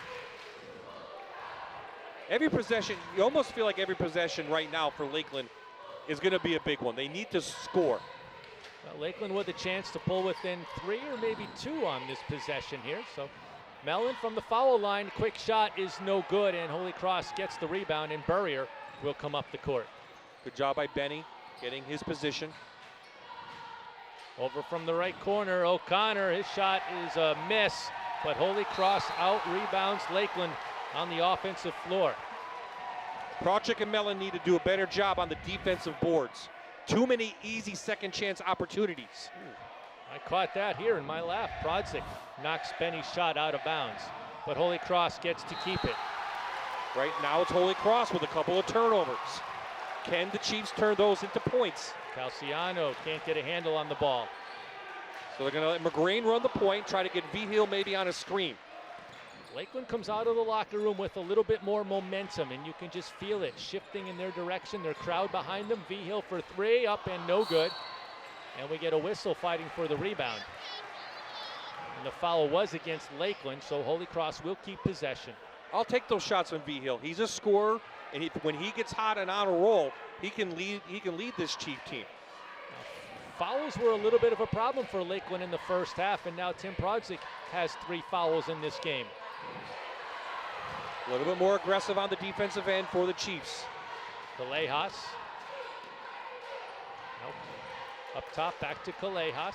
Every possession, you almost feel like every possession right now for Lakeland is going to be a big one. They need to score. Well, Lakeland with a chance to pull within 3 or maybe 2 on this possession here. So Mellon from the foul line, quick shot is no good, and Holy Cross gets the rebound, and Burrier will come up the court. Good job by Benny getting his position. Over from the right corner, O'Connor, his shot is a miss, but Holy Cross out-rebounds Lakeland on the offensive floor. Krawczyk and Mellon need to do a better job on the defensive boards. Too many easy second chance opportunities. I caught that here in my lap. Krawczyk knocks Benny's shot out of bounds, but Holy Cross gets to keep it. Right now it's Holy Cross with a couple of turnovers. Can the Chiefs turn those into points? Calciano can't get a handle on the ball. So they're going to let McGrain run the point, try to get Vigil maybe on a screen. Lakeland comes out of the locker room with a little bit more momentum, and you can just feel it shifting in their direction. Their crowd behind them. Vigil for 3, up and no good. And we get a whistle fighting for the rebound. And the foul was against Lakeland, so Holy Cross will keep possession. I'll take those shots on Vigil. He's a scorer, and when he gets hot and on a roll, he can lead this Chief team. Fouls were a little bit of a problem for Lakeland in the first half, and now Tim Krawczyk has 3 fouls in this game. A little bit more aggressive on the defensive end for the Chiefs. Callejas. Nope. Up top, back to Callejas.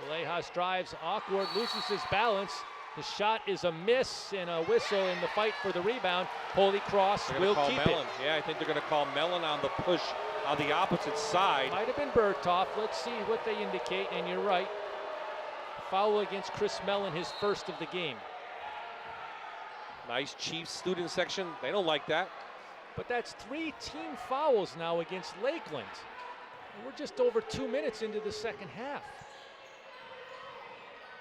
Callejas drives awkward, loses his balance. The shot is a miss, and a whistle in the fight for the rebound. Holy Cross will keep Mellon. it. Yeah, I think they're going to call Mellon on the push on the opposite side. Might have been Berthoff. Let's see what they indicate, and you're right. Foul against Chris Mellon, his first of the game. Nice Chiefs student section. They don't like that. But that's 3 team fouls now against Lakeland. And we're just over 2 minutes into the second half.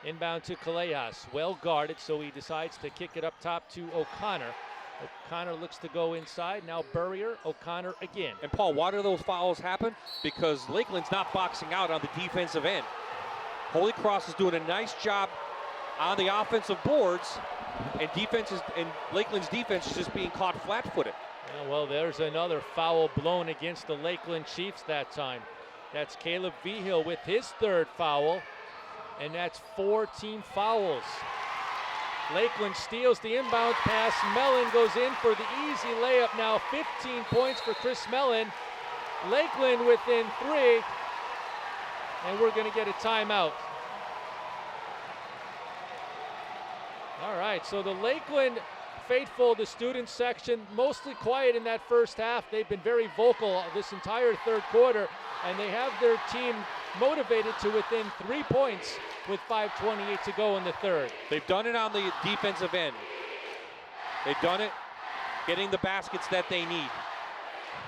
Inbound to Callejas, well guarded, so he decides to kick it up top to O'Connor. O'Connor looks to go inside, now Burrier, O'Connor again. And Paul, why do those fouls happen? Because Lakeland's not boxing out on the defensive end. Holy Cross is doing a nice job on the offensive boards, and Lakeland's defense is just being caught flat-footed. Yeah, well, there's another foul blown against the Lakeland Chiefs that time. That's Caleb Vigil with his 3rd foul. And that's 4 team fouls. Lakeland steals the inbound pass. Mellon goes in for the easy layup now. 15 points for Chris Mellon. Lakeland within 3. And we're going to get a timeout. All right, so the Lakeland faithful, the student section, mostly quiet in that first half. They've been very vocal this entire 3rd quarter, and they have their team motivated to within 3 points with 5:28 to go in the third. They've done it on the defensive end. They've done it getting the baskets that they need.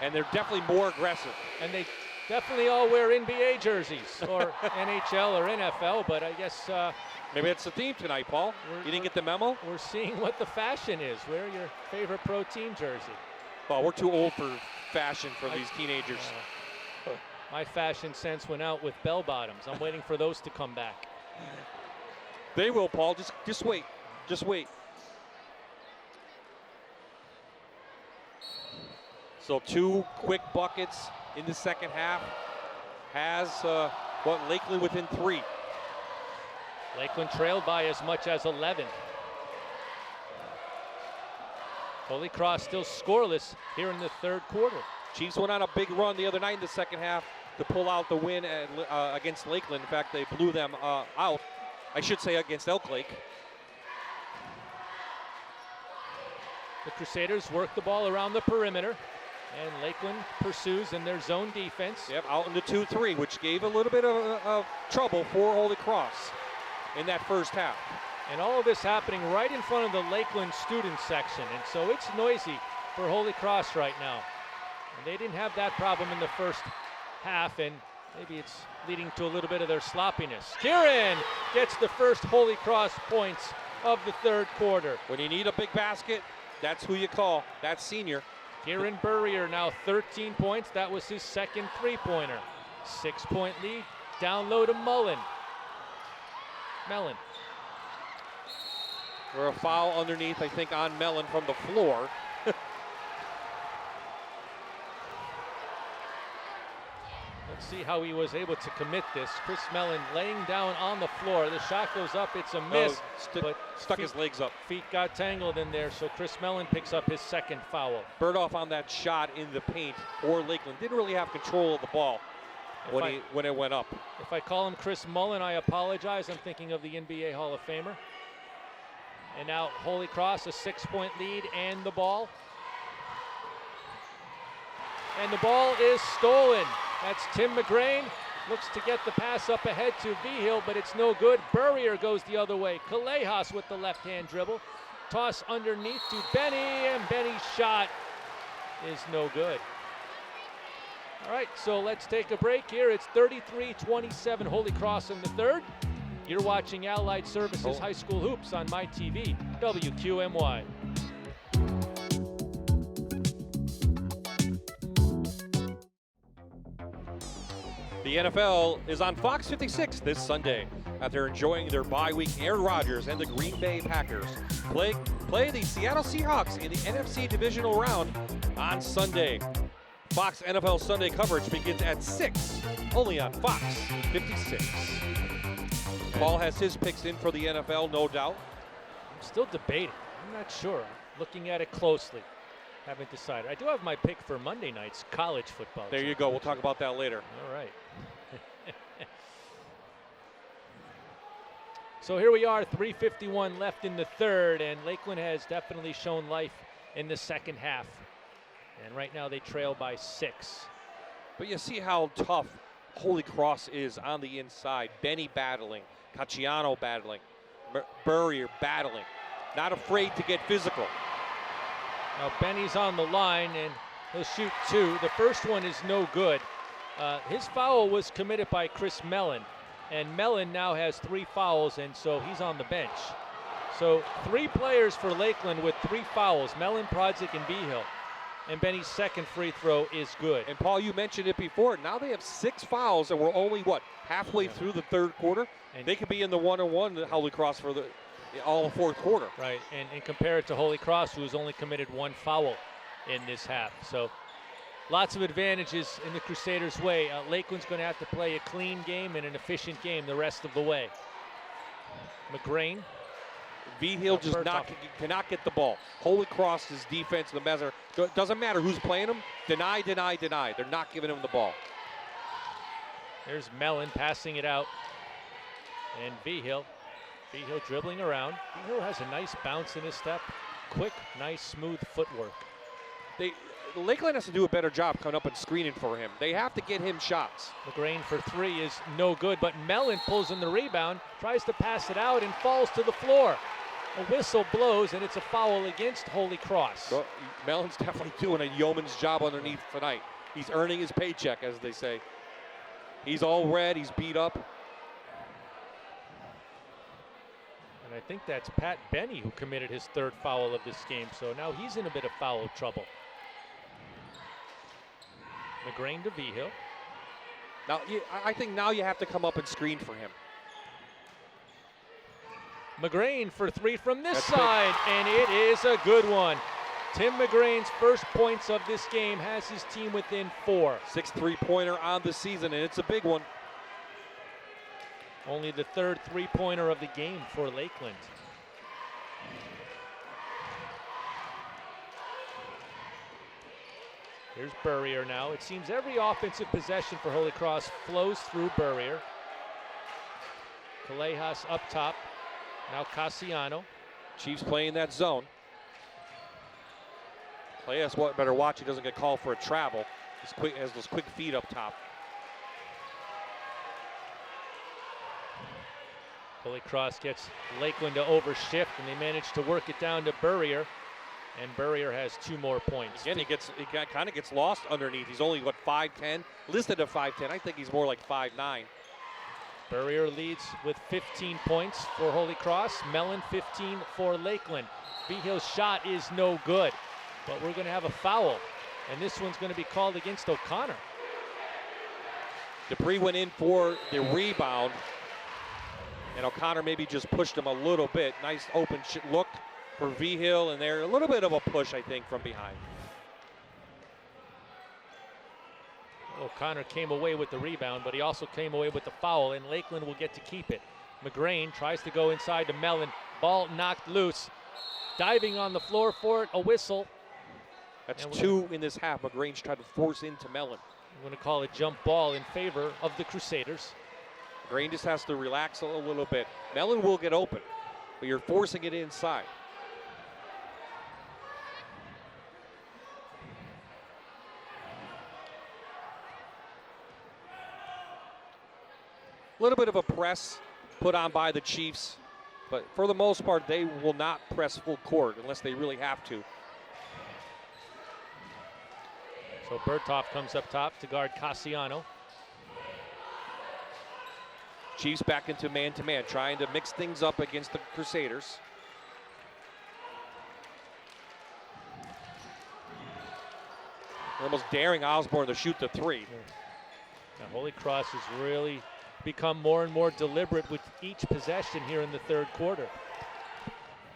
And they're definitely more aggressive. And they definitely all wear NBA jerseys, or NHL or NFL, but I guess Maybe that's the theme tonight, Paul. You didn't get the memo? we're seeing what the fashion is. Wear your favorite pro team jersey. Well, we're too old for fashion for these teenagers. My fashion sense went out with bell bottoms. I'm waiting for those to come back. They will, Paul. Just wait. Just wait. So 2 quick buckets in the second half has Lakeland within 3. Lakeland trailed by as much as 11. Holy Cross still scoreless here in the third quarter. Chiefs went on a big run the other night in the second half to pull out the win against Lakeland. In fact, they blew them out. I should say against Elk Lake. The Crusaders work the ball around the perimeter, and Lakeland pursues in their zone defense. Yep, out in the 2-3, which gave a little bit of trouble for Holy Cross in that first half. And all of this happening right in front of the Lakeland student section, and so it's noisy for Holy Cross right now. And they didn't have that problem in the first half, and maybe it's leading to a little bit of their sloppiness. Kieran gets the first Holy Cross points of the third quarter. When you need a big basket, that's who you call. That's senior. Kieran Burrier now 13 points. That was his second three-pointer. 6-point lead. Down low to Mellon. For a foul underneath, I think, on Mellon from the floor. Let's see how he was able to commit this. Chris Mellon laying down on the floor. The shot goes up. It's a miss. But stuck his legs up. Feet got tangled in there, so Chris Mellon picks up his second foul. Burdoff on that shot in the paint for Lakeland. Didn't really have control of the ball when it went up. If I call him Chris Mullen, I apologize. I'm thinking of the NBA Hall of Famer. And now Holy Cross, a 6-point lead and the ball. And the ball is stolen. That's Tim McGrain. Looks to get the pass up ahead to Vigil, but it's no good. Burrier goes the other way. Callejas with the left-hand dribble. Toss underneath to Benny, and Benny's shot is no good. All right, so let's take a break here. It's 33-27 Holy Cross in the third. You're watching Allied Services High School Hoops on MyTV, WQMY. The NFL is on Fox 56 this Sunday after enjoying their bye week. Aaron Rodgers and the Green Bay Packers play the Seattle Seahawks in the NFC Divisional Round on Sunday. Fox NFL Sunday coverage begins at 6, only on Fox 56. Paul has his picks in for the NFL, no doubt. I'm still debating. I'm not sure. I'm looking at it closely. Haven't decided. I do have my pick for Monday night's college football. There you go. We'll talk about that later. All right. So here we are, 3:51 left in the third, and Lakeland has definitely shown life in the second half. And right now they trail by 6. But you see how tough Holy Cross is on the inside. Benny battling, Cacciano battling, Burrier battling. Not afraid to get physical. Now Benny's on the line, and he'll shoot 2. The first one is no good. His foul was committed by Chris Mellon, and Mellon now has 3 fouls, and so he's on the bench. So 3 players for Lakeland with 3 fouls, Mellon, Prodzik, and Vigil. And Benny's second free throw is good. And Paul, you mentioned it before. Now they have 6 fouls, and we're only, halfway through the third quarter? And they could be in the 1-on-1 Holy Cross for all of fourth quarter. Right, and compare it to Holy Cross, who has only committed 1 foul in this half. So lots of advantages in the Crusaders' way. Lakeland's going to have to play a clean game and an efficient game the rest of the way. McGrain. Vigil just cannot get the ball. Holy Cross's defense, the measure, doesn't matter who's playing them. Deny. They're not giving him the ball. There's Mellon passing it out. And Vigil dribbling around. Vigil has a nice bounce in his step. Quick, nice, smooth footwork. Lakeland has to do a better job coming up and screening for him. They have to get him shots. McGrain for three is no good, but Mellon pulls in the rebound, tries to pass it out, and falls to the floor. A whistle blows, and it's a foul against Holy Cross. Well, Mellon's definitely doing a yeoman's job underneath tonight. He's earning his paycheck, as they say. He's all red, he's beat up. And I think that's Pat Benny who committed his third foul of this game, so now he's in a bit of foul trouble. McGrain to Vigil. Now, I think now you have to come up and screen for him. McGrain for three from this That's side, and it is a good one. Tim McGrain's first points of this game has his team within 4. 6 3-pointer on the season, and it's a big one. Only the third three-pointer of the game for Lakeland. Here's Burrier now. It seems every offensive possession for Holy Cross flows through Burrier. Callejas up top. Now Cassiano. Chiefs playing that zone. Callejas better watch he doesn't get called for a travel. He has those quick feet up top. Holy Cross gets Lakeland to overshift, and they manage to work it down to Burrier. And Burrier has 2 more points. Again, he kind of gets lost underneath. He's only, 5'10", listed at 5'10". I think he's more like 5'9". Burrier leads with 15 points for Holy Cross. Mellon 15 for Lakeland. Vigil's shot is no good, but we're going to have a foul, and this one's going to be called against O'Connor. Dupree went in for the rebound, and O'Connor maybe just pushed him a little bit. Nice open look for Vigil, and there a little bit of a push, I think, from behind. O'Connor came away with the rebound, but he also came away with the foul, and Lakeland will get to keep it. McGrain tries to go inside to Mellon. Ball knocked loose. Diving on the floor for it, a whistle. That's 2 in this half. McGrain's tried to force into Mellon. I'm going to call it jump ball in favor of the Crusaders. McGrain just has to relax a little bit. Mellon will get open, but you're forcing it inside. A little bit of a press put on by the Chiefs, but for the most part, they will not press full court unless they really have to. So Berthoff comes up top to guard Cassiano. Chiefs back into man-to-man, trying to mix things up against the Crusaders. They're almost daring Osborne to shoot the 3. Now, Holy Cross has really become more and more deliberate with each possession here in the third quarter.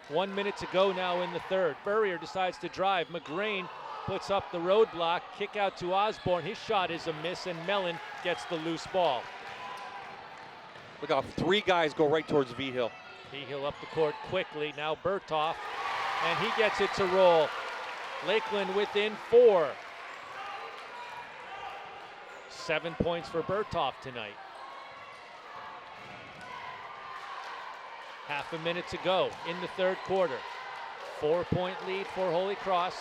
1 minute to go now in the third. Burrier decides to drive. McGrain puts up the roadblock. Kick out to Osborne. His shot is a miss, and Mellon gets the loose ball. Look how 3 guys go right towards Vigil. Vigil up the court quickly. Now Berthoff, and he gets it to roll. Lakeland within 4. 7 points for Berthoff tonight. Half a minute to go in the third quarter. 4-point lead for Holy Cross.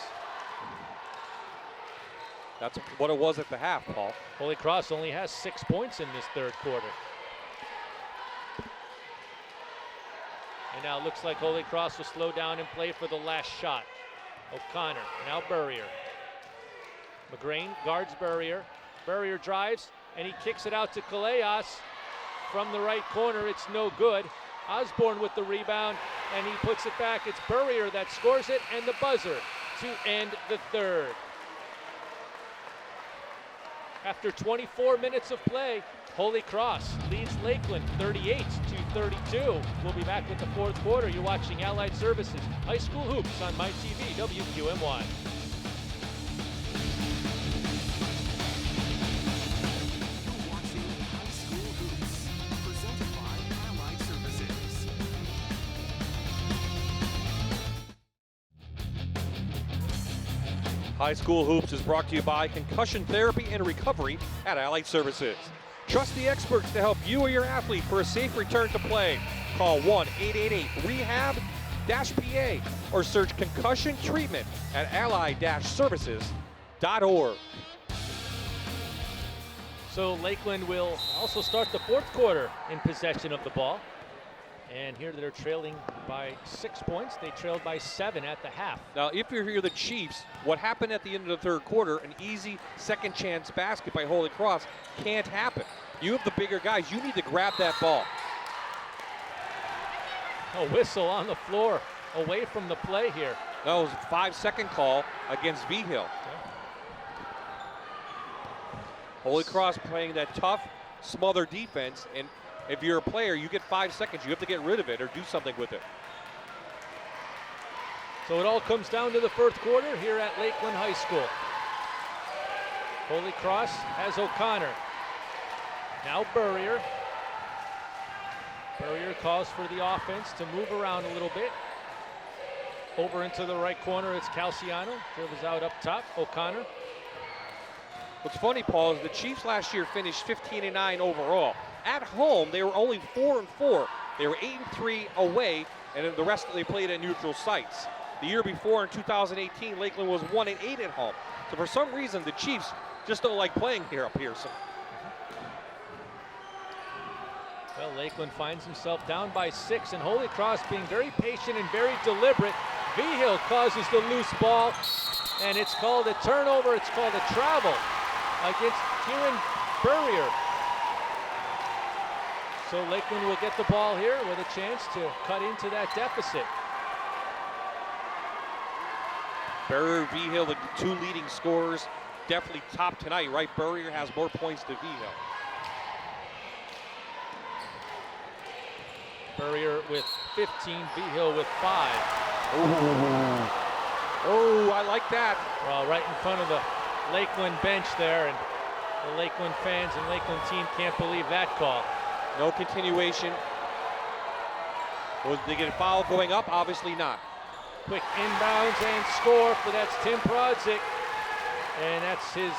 That's what it was at the half, Paul. Holy Cross only has 6 points in this third quarter. And now it looks like Holy Cross will slow down and play for the last shot. O'Connor, now Burrier. McGrain guards Burrier. Burrier drives, and he kicks it out to Callejas from the right corner. It's no good. Osborne with the rebound, and he puts it back. It's Burrier that scores it, and the buzzer to end the third. After 24 minutes of play, Holy Cross leads Lakeland 38-32. We'll be back with the fourth quarter. You're watching Allied Services High School Hoops on MyTV WQMY. You're watching High School Hoops, presented by Allied Services. High School Hoops is brought to you by Concussion Therapy and Recovery at Allied Services. Trust the experts to help you or your athlete for a safe return to play. Call 1-888-REHAB-PA or search concussion treatment at allied-services.com. lakelandchiefs.org. So Lakeland will also start the fourth quarter in possession of the ball. And here they're trailing by 6 points. They trailed by 7 at the half. Now, if you're here, the Chiefs, what happened at the end of the third quarter, an easy second chance basket by Holy Cross, can't happen. You have the bigger guys. You need to grab that ball. A whistle on the floor away from the play here. That was a 5-second call against V-Hill. Holy Cross playing that tough, smother defense, and if you're a player, you get 5 seconds. You have to get rid of it or do something with it. So it all comes down to the fourth quarter here at Lakeland High School. Holy Cross has O'Connor. Now Burrier. Burrier calls for the offense to move around a little bit. Over into the right corner, it's Calciano. Dribbles out up top, O'Connor. What's funny, Paul, is the Chiefs last year finished 15-9 overall. At home, they were only 4-4. They were 8-3 away, and then the rest they played at neutral sites. The year before, in 2018, Lakeland was 1-8 at home. So for some reason, the Chiefs just don't like playing here up here. So. Well, Lakeland finds himself down by 6, and Holy Cross being very patient and very deliberate. V-Hill causes the loose ball, and it's called a turnover. It's called a travel against Kieran Burrier. So Lakeland will get the ball here with a chance to cut into that deficit. Burrier, V-Hill, the two leading scorers, definitely top tonight, right? Burrier has more points than V-Hill. Burrier with 15, V-Hill with 5. Oh, I like that. Well, right in front of the Lakeland bench there, and the Lakeland fans and Lakeland team can't believe that call. No continuation. Was they get a foul going up? Obviously not. Quick inbounds and score for that's Tim Prodzik. And that's his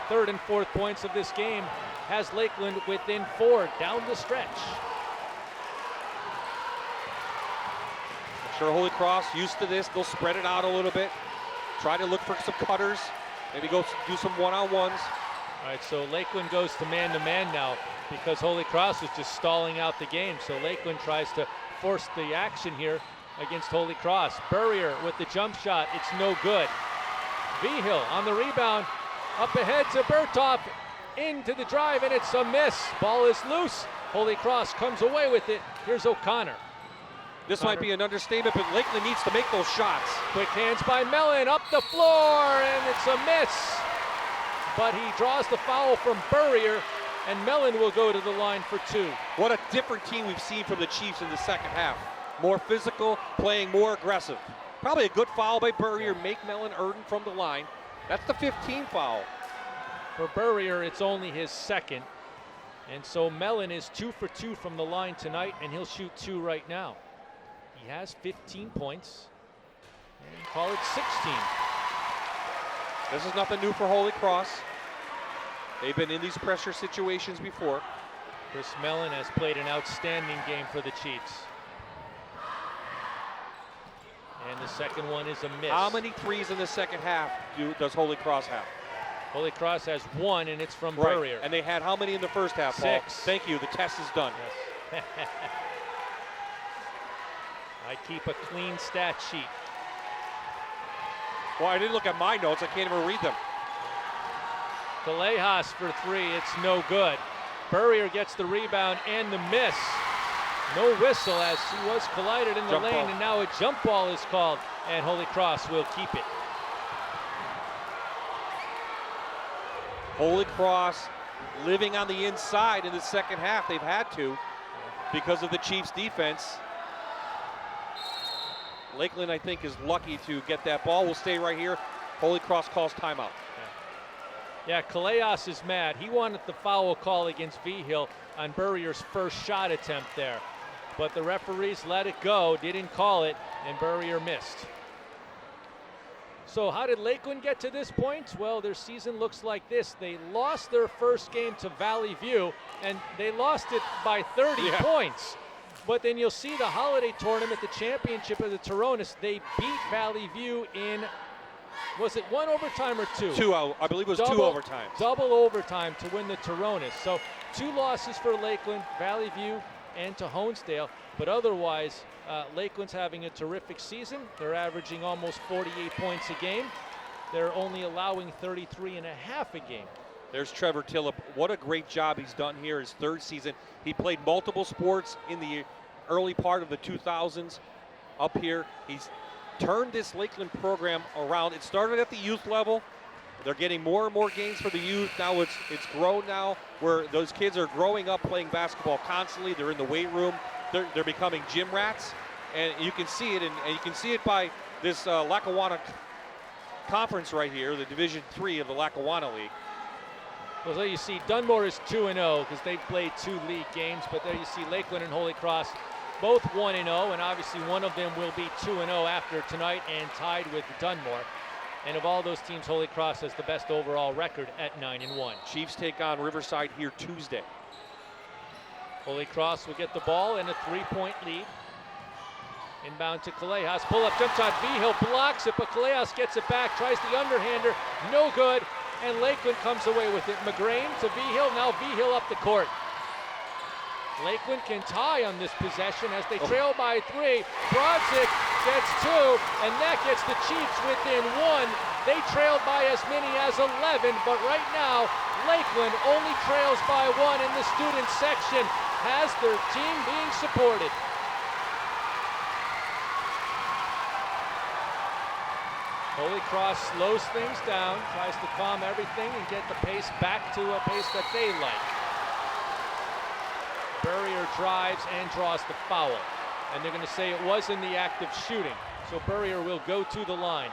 third and fourth points of this game. Has Lakeland within 4 down the stretch. I'm sure Holy Cross used to this. They'll spread it out a little bit. Try to look for some cutters. Maybe go do some one-on-ones. All right, so Lakeland goes to man now because Holy Cross is just stalling out the game. So Lakeland tries to force the action here against Holy Cross. Burrier with the jump shot. It's no good. V-Hill on the rebound. Up ahead to Berthoff. Into the drive, and it's a miss. Ball is loose. Holy Cross comes away with it. Here's O'Connor. This might be an understatement, but Lakeland needs to make those shots. Quick hands by Mellon, up the floor, and it's a miss. But he draws the foul from Burrier, and Mellon will go to the line for 2. What a different team we've seen from the Chiefs in the second half. More physical, playing more aggressive. Probably a good foul by Burrier, make Mellon earn from the line. That's the 15th foul. For Burrier, it's only his second. And so Mellon is 2 for 2 from the line tonight, and he'll shoot 2 right now. He has 15 points, and call it 16. This is nothing new for Holy Cross. They've been in these pressure situations before. Chris Mellon has played an outstanding game for the Chiefs. And the second one is a miss. How many threes in the second half does Holy Cross have? Holy Cross has 1, and it's from Right. Burrier. And they had how many in the first half, Paul? 6. Thank you, the test is done. Yes. I keep a clean stat sheet. Well, I didn't look at my notes. I can't even read them. Callejas for 3, it's no good. Burrier gets the rebound and the miss. No whistle as he was collided in the Jump lane, ball. and now a jump ball is called, and Holy Cross will keep it. Holy Cross living on the inside in the second half. They've had to because of the Chiefs' defense. Lakeland, I think, is lucky to get that ball. We'll stay right here. Holy Cross calls timeout. Yeah, Callejas is mad. He wanted the foul call against V-Hill on Burrier's first shot attempt there. But the referees let it go, didn't call it, and Burrier missed. So how did Lakeland get to this point? Well, their season looks like this. They lost their first game to Valley View, and they lost it by 30 points. But then you'll see the holiday tournament, the championship of the Toronis, they beat Valley View in Was it 1 overtime or 2? I believe it was 2 overtimes. Double overtime to win the Toronis. So 2 losses for Lakeland, Valley View, and to Honesdale. But otherwise, Lakeland's having a terrific season. They're averaging almost 48 points a game. They're only allowing 33.5 a game. There's Trevor Tillip. What a great job he's done here his 3rd season. He played multiple sports in the early part of the 2000s up here. He's turned this Lakeland program around. It started at the youth level. They're getting more and more games for the youth. Now it's grown now where those kids are growing up playing basketball constantly. They're in the weight room. They're becoming gym rats. And you can see it, and you can see it by this Lackawanna conference right here, the Division III of the Lackawanna League. Well, there you see Dunmore is 2-0 because they've played 2 league games, but there you see Lakeland and Holy Cross both 1-0, and obviously one of them will be 2-0 after tonight and tied with Dunmore. And of all those teams, Holy Cross has the best overall record at 9-1. Chiefs take on Riverside here Tuesday. Holy Cross will get the ball in a 3-point lead. Inbound to Callejas, pull up jump shot, Vigil blocks it, but Callejas gets it back, tries the underhander, no good. And Lakeland comes away with it. McGrain to Vigil, now Vigil up the court. Lakeland can tie on this possession as they trail by 3. Brodzik gets 2, and that gets the Chiefs within 1. They trailed by as many as 11, but right now, Lakeland only trails by 1 in the student section, has their team being supported. Holy Cross slows things down, tries to calm everything and get the pace back to a pace that they like. Burrier drives and draws the foul. And they're going to say it was in the act of shooting. So Burrier will go to the line.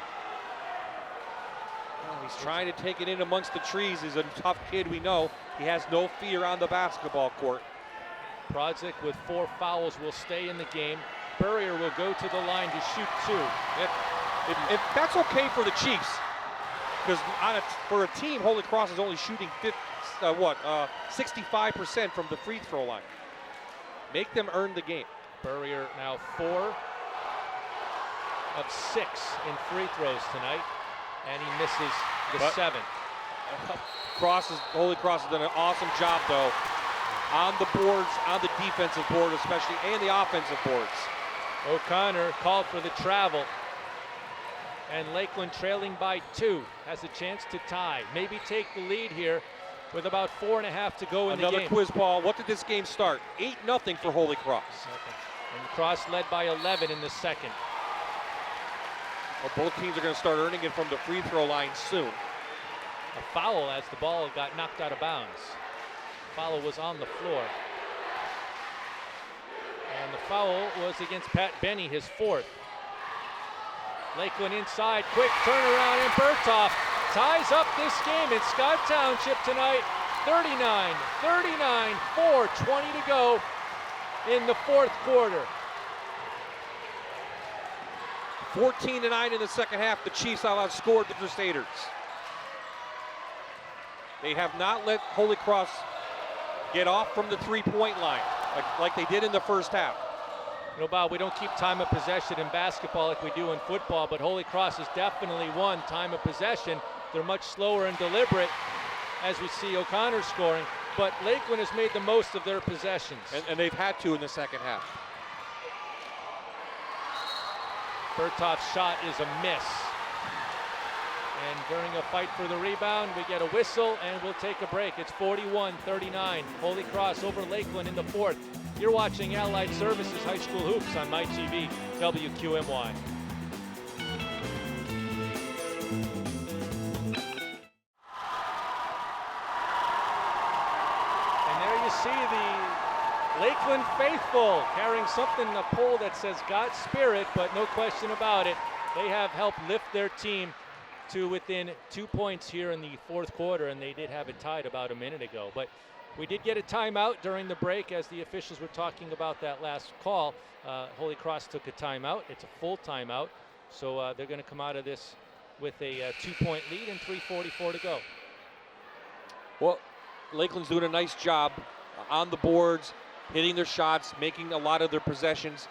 Well, he's trying to take it in amongst the trees. He's a tough kid, we know. He has no fear on the basketball court. Brodzik with 4 fouls will stay in the game. Burrier will go to the line to shoot 2. If that's okay for the Chiefs, because for a team, Holy Cross is only shooting 65% from the free throw line. Make them earn the game. Burrier now 4 of 6 in free throws tonight, and he misses the 7th. Holy Cross has done an awesome job, though, on the boards, on the defensive board especially, and the offensive boards. O'Connor called for the travel. And Lakeland trailing by 2 has a chance to tie, maybe take the lead here with about 4.5 to go in the game. Another quiz ball. What did this game start? 8-0 for Holy Cross. And Cross led by 11 in the second. Well, both teams are going to start earning it from the free throw line soon. A foul as the ball got knocked out of bounds. Foul was on the floor. And the foul was against Pat Benny, his 4th. Lakeland inside, quick turnaround, and Berthoff ties up this game in Scott Township tonight. 39-39, 4:20 to go in the 4th quarter. 14-9 in the second half. The Chiefs have outscored the Crusaders. They have not let Holy Cross get off from the 3-point line like they did in the first half. You know, Bob, we don't keep time of possession in basketball like we do in football, but Holy Cross has definitely won time of possession. They're much slower and deliberate, as we see O'Connor scoring, but Lakeland has made the most of their possessions. And they've had to in the second half. Berthoff's shot is a miss. And during a fight for the rebound, we get a whistle and we'll take a break. It's 41-39. Holy Cross over Lakeland in the 4th. You're watching Allied Services High School Hoops on MyTV, WQMY. And there you see the Lakeland faithful carrying something, a pole that says God Spirit, but no question about it, they have helped lift their team to within 2 points here in the 4th quarter, and they did have it tied about a minute ago. But we did get a timeout during the break as the officials were talking about that last call. Holy Cross took a timeout. It's a full timeout. So they're going to come out of this with a 2-point lead and 3:44 to go. Well, Lakeland's doing a nice job on the boards, hitting their shots, making a lot of their possessions.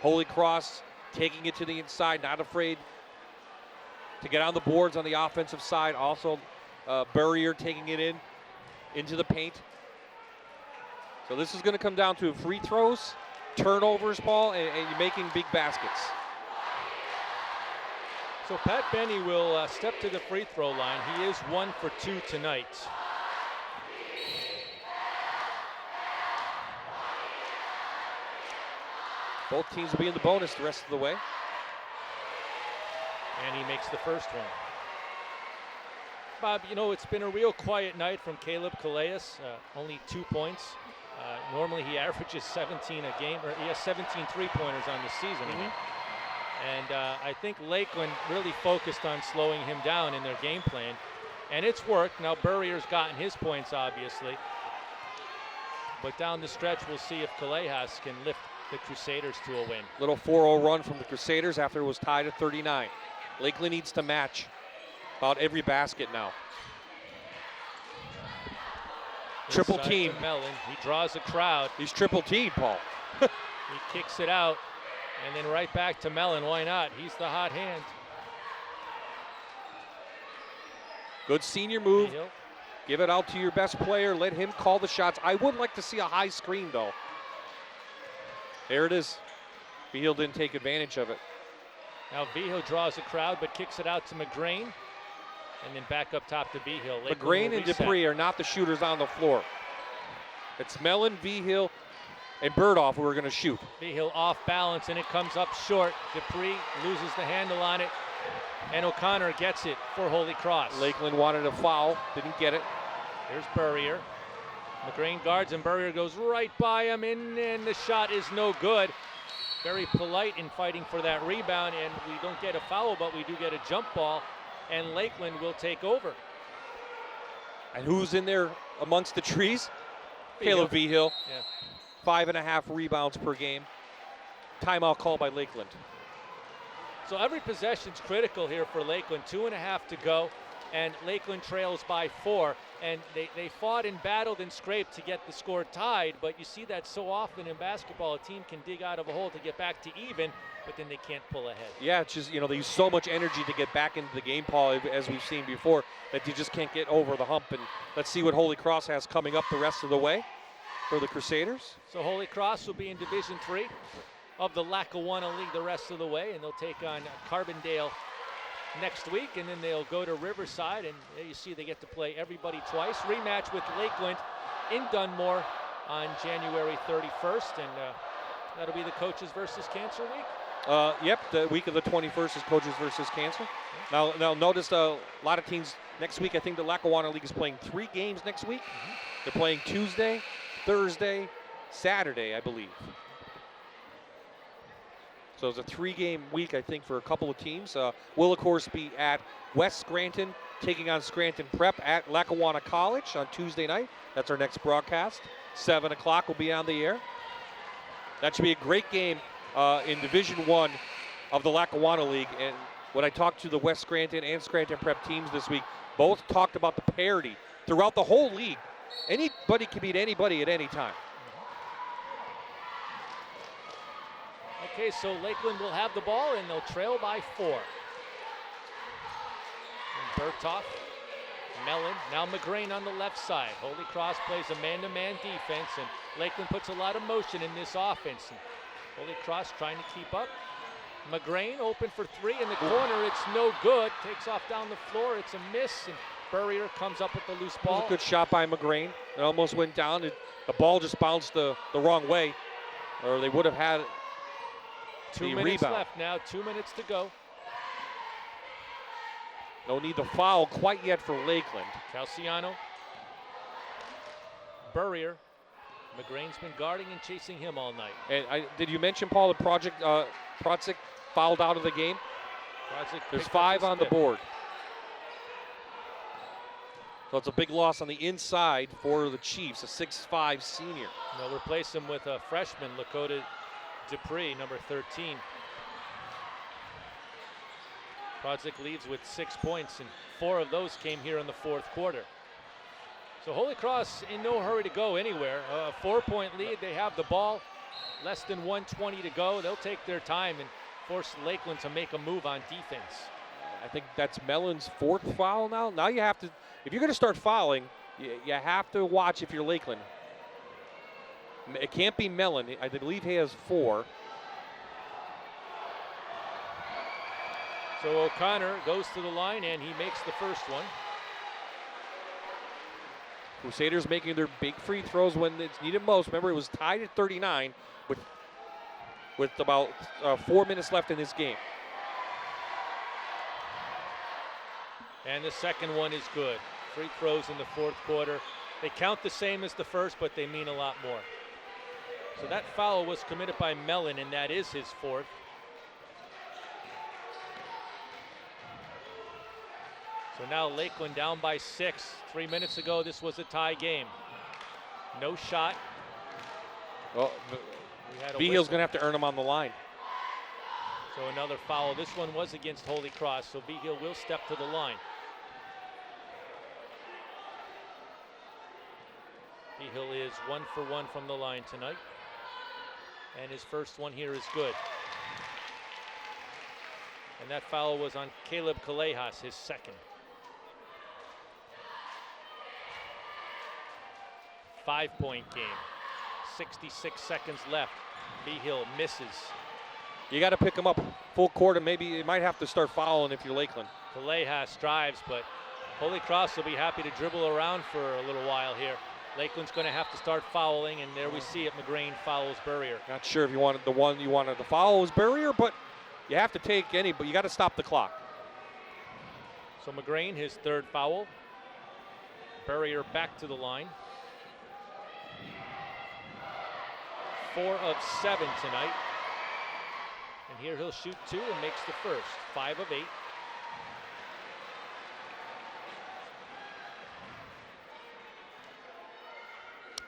Holy Cross taking it to the inside, not afraid to get on the boards on the offensive side. Also, Burrier taking it into the paint. So this is going to come down to free throws, turnovers, Paul, and you're making big baskets. So Pat Benny will step to the free throw line. He is 1 for 2 tonight. Both teams will be in the bonus the rest of the way. And he makes the first one. Bob, you know, it's been a real quiet night from Caleb Calais. Only 2 points. Normally he averages 17 a game, or he has 17 three-pointers on the season. And I think Lakeland really focused on slowing him down in their game plan. And it's worked. Now Burrier's gotten his points, obviously. But down the stretch, we'll see if Calais can lift the Crusaders to a win. Little 4-0 run from the Crusaders after it was tied at 39. Lakeland needs to match about every basket now. Triple Inside team. to Mellon. He draws a crowd. He's triple teamed, Paul. He kicks it out. And then right back to Mellon. Why not? He's the hot hand. Good senior move. Behill. Give it out to your best player. Let him call the shots. I would like to see a high screen, though. There it is. Behill didn't take advantage of it. Now Behill draws a crowd, but kicks it out to McGrain. And then back up top to Behill. McGrain and Dupree are not the shooters on the floor. It's Mellon, Behill, and Burdoff who are going to shoot. Behill off balance, and it comes up short. Dupree loses the handle on it, and O'Connor gets it for Holy Cross. Lakeland wanted a foul, didn't get it. Here's Burrier. McGrain guards, and Burrier goes right by him, and the shot is no good. Very polite in fighting for that rebound, and we don't get a foul, but we do get a jump ball, and Lakeland will take over. And who's in there amongst the trees? Caleb Behill. Yeah. 5.5 rebounds per game. Timeout called by Lakeland. So every possession's critical here for Lakeland. 2.5 to go, and Lakeland trails by 4. And they fought and battled and scraped to get the score tied, but you see that so often in basketball. A team can dig out of a hole to get back to even, but then they can't pull ahead. Yeah, it's just, you know, they use so much energy to get back into the game, Paul, as we've seen before, that you just can't get over the hump. And let's see what Holy Cross has coming up the rest of the way for the Crusaders. So Holy Cross will be in Division III of the Lackawanna League the rest of the way, and they'll take on Carbondale next week, and then they'll go to Riverside, and there you see they get to play everybody twice. Rematch with Lakeland in Dunmore on January 31st, and that'll be the Coaches versus Cancer week. Yep, the week of the 21st is Coaches versus Cancer. Now notice a lot of teams next week. I think the Lackawanna League is playing 3 games next week. They're playing Tuesday, Thursday, Saturday, I believe. So it's a 3-game week, I think, for a couple of teams. We'll, of course, be at West Scranton, taking on Scranton Prep at Lackawanna College on Tuesday night. That's our next broadcast. 7 o'clock will be on the air. That should be a great game in Division I of the Lackawanna League. And when I talked to the West Scranton and Scranton Prep teams this week, both talked about the parity throughout the whole league. Anybody can beat anybody at any time. Okay, so Lakeland will have the ball, and they'll trail by 4. And Bertoff, Mellon, now McGrain on the left side. Holy Cross plays a man-to-man defense, and Lakeland puts a lot of motion in this offense. And Holy Cross trying to keep up. McGrain open for 3 in the corner. It's no good. Takes off down the floor. It's a miss, and Burrier comes up with the loose ball. It was a good shot by McGrain. It almost went down. The ball just bounced the wrong way, or they would have had 2 minutes left now, 2 minutes to go. No need to foul quite yet for Lakeland. Calciano, Burrier. McGrain's been guarding and chasing him all night. And did you mention, Paul, the Project fouled out of the game? There's 5 on the board. So it's a big loss on the inside for the Chiefs, a 6'5" senior. They'll replace him with a freshman, Lakota Dupree, number 13. Project leads with 6 points, and 4 of those came here in the 4th quarter. So Holy Cross in no hurry to go anywhere. A 4-point lead. They have the ball. Less than 1:20 to go. They'll take their time and force Lakeland to make a move on defense. I think that's Mellon's 4th foul now. Now you have to, if you're going to start fouling, you have to watch if you're Lakeland. It can't be Mellon. I believe he has 4. So O'Connor goes to the line and he makes the first one. Crusaders making their big free throws when it's needed most. Remember, it was tied at 39 with about 4 minutes left in this game. And the second one is good. Free throws in the 4th quarter. They count the same as the first, but they mean a lot more. So that foul was committed by Mellon, and that is his 4th. So now Lakeland down by 6. 3 minutes ago, this was a tie game. No shot. Well, Behill's going to have to earn him on the line. So another foul. This one was against Holy Cross, so Behill will step to the line. Behill is 1 for 1 from the line tonight. And his first one here is good. And that foul was on Caleb Callejas, his second. 5-point game. 66 seconds left. Behill misses. You got to pick him up full court, and maybe you might have to start fouling if you're Lakeland. Callejas drives, but Holy Cross will be happy to dribble around for a little while here. Lakeland's going to have to start fouling, and there we see it. McGrain fouls Burrier. Not sure if you wanted the one you wanted to foul was Burrier, but you have to take any, but you got to stop the clock. So McGrain, his 3rd foul. Burrier back to the line. 4 of 7 tonight. And here he'll shoot 2 and makes the first. 5 of 8.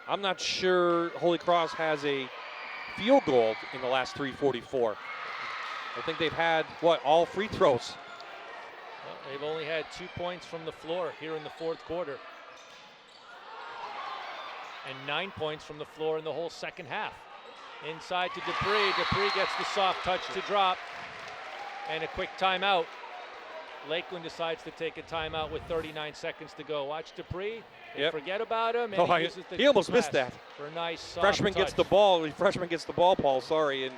I'm not sure Holy Cross has a field goal in the last 3:44. I think they've had, all free throws. Well, they've only had 2 points from the floor here in the 4th quarter. And 9 points from the floor in the whole second half. Inside to Dupree. Dupree gets the soft touch to drop. And a quick timeout. Lakeland decides to take a timeout with 39 seconds to go. Watch Dupree. They forget about him. And he almost missed that. For a nice soft Freshman touch. gets the ball. Freshman gets the ball, Paul. Sorry. And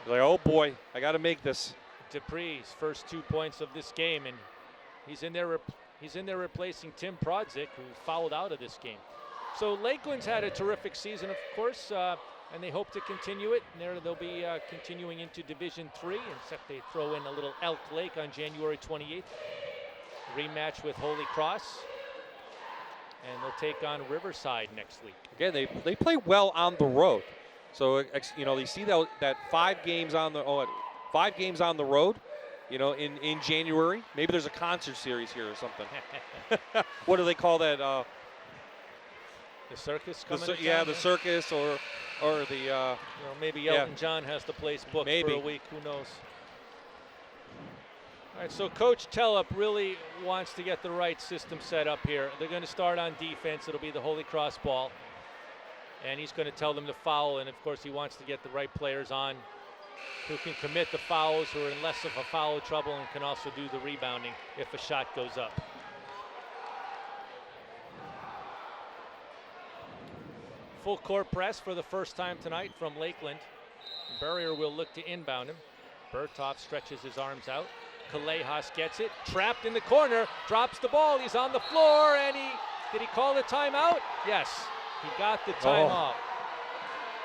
like, oh boy, I got to make this. Dupree's first 2 points of this game, and he's in there replacing Tim Prodzik, who fouled out of this game. So Lakeland's had a terrific season, of course, and they hope to continue it. And they'll be continuing into Division III, except they throw in a little Elk Lake on January 28th. Rematch with Holy Cross. And they'll take on Riverside next week. Again, they play well on the road. So, they see that 5 games on the road, in January. Maybe there's a concert series here or something. What do they call that? The circus coming to town, town, the circus or the... maybe Elton John has the place booked for a week. Who knows? All right, so Coach Tellup really wants to get the right system set up here. They're going to start on defense. It'll be the Holy Cross ball. And he's going to tell them to foul. And, of course, he wants to get the right players on who can commit the fouls, who are in less of a foul trouble, and can also do the rebounding if a shot goes up. Full court press for the first time tonight from Lakeland. Burrier will look to inbound him. Berthoff stretches his arms out. Callejas gets it, trapped in the corner, drops the ball. He's on the floor, and did he call the timeout? Yes, he got the timeout.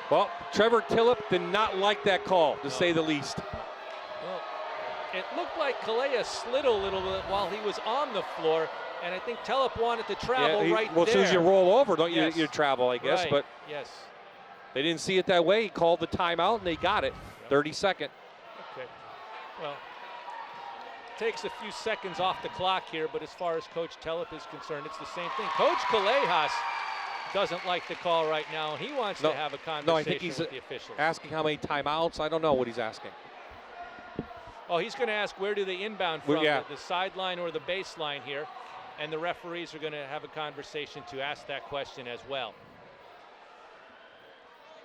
Well, Trevor Tillip did not like that call, to say the least. Well, it looked like Callejas slid a little bit while he was on the floor, and I think Tillip wanted to travel right there. Well, as soon as you roll over, don't you travel, I guess. Right. But yes, they didn't see it that way. He called the timeout, and they got it. 30-second. Okay. Well, takes a few seconds off the clock here, but as far as Coach Tellep is concerned, it's the same thing. Coach Callejas doesn't like the call right now, and he wants to have a conversation I think he's with the officials. Asking how many timeouts. I don't know what he's asking. Oh, he's going to ask where do they inbound from, the sideline or the baseline here, and the referees are going to have a conversation to ask that question as well.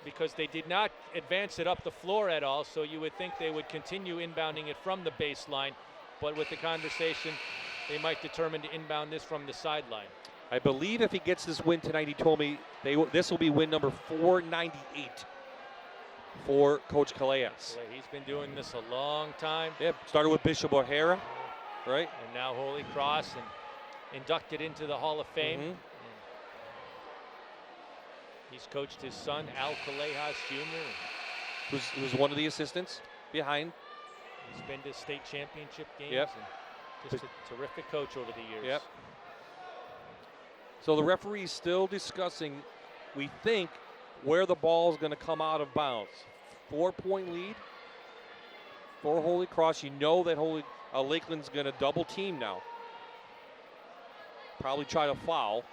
Because they did not advance it up the floor at all, so you would think they would continue inbounding it from the baseline. but with the conversation, they might determine to inbound this from the sideline. I believe if he gets this win tonight, he told me this will be win number 498 for Coach Calais. He's been doing this a long time. Yep, started with Bishop O'Hara, right? And now Holy Cross and inducted into the Hall of Fame. Mm-hmm. He's coached his son, Al Callejas Jr. Who's one of the assistants behind. He's been to state championship games. Yep. And just a terrific coach over the years. Yep. So the referee's still discussing, we think, where the ball is going to come out of bounds. 4-point lead for Holy Cross. You know that Lakeland's going to double team now. Probably try to foul.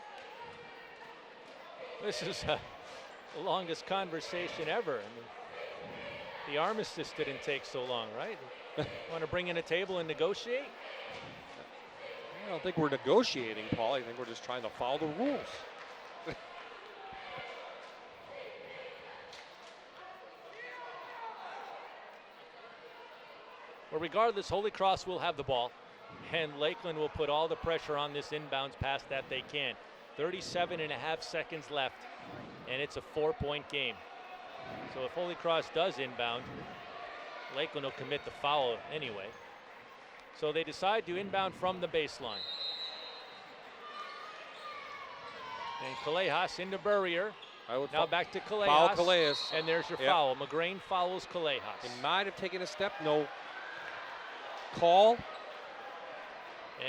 This is the longest conversation ever. I mean, the armistice didn't take so long, right? Want to bring in a table and negotiate? I don't think we're negotiating, Paul. I think we're just trying to follow the rules. Well, regardless, Holy Cross will have the ball, and Lakeland will put all the pressure on this inbounds pass that they can. 37.5 seconds left, and it's a 4-point game. So if Holy Cross does inbound, Lakeland will commit the foul anyway. So they decide to inbound from the baseline. And Callejas into Burrier. Now back to Callejas. Foul Calais. And there's your foul. McGrain fouls Callejas. He might have taken a step. No call.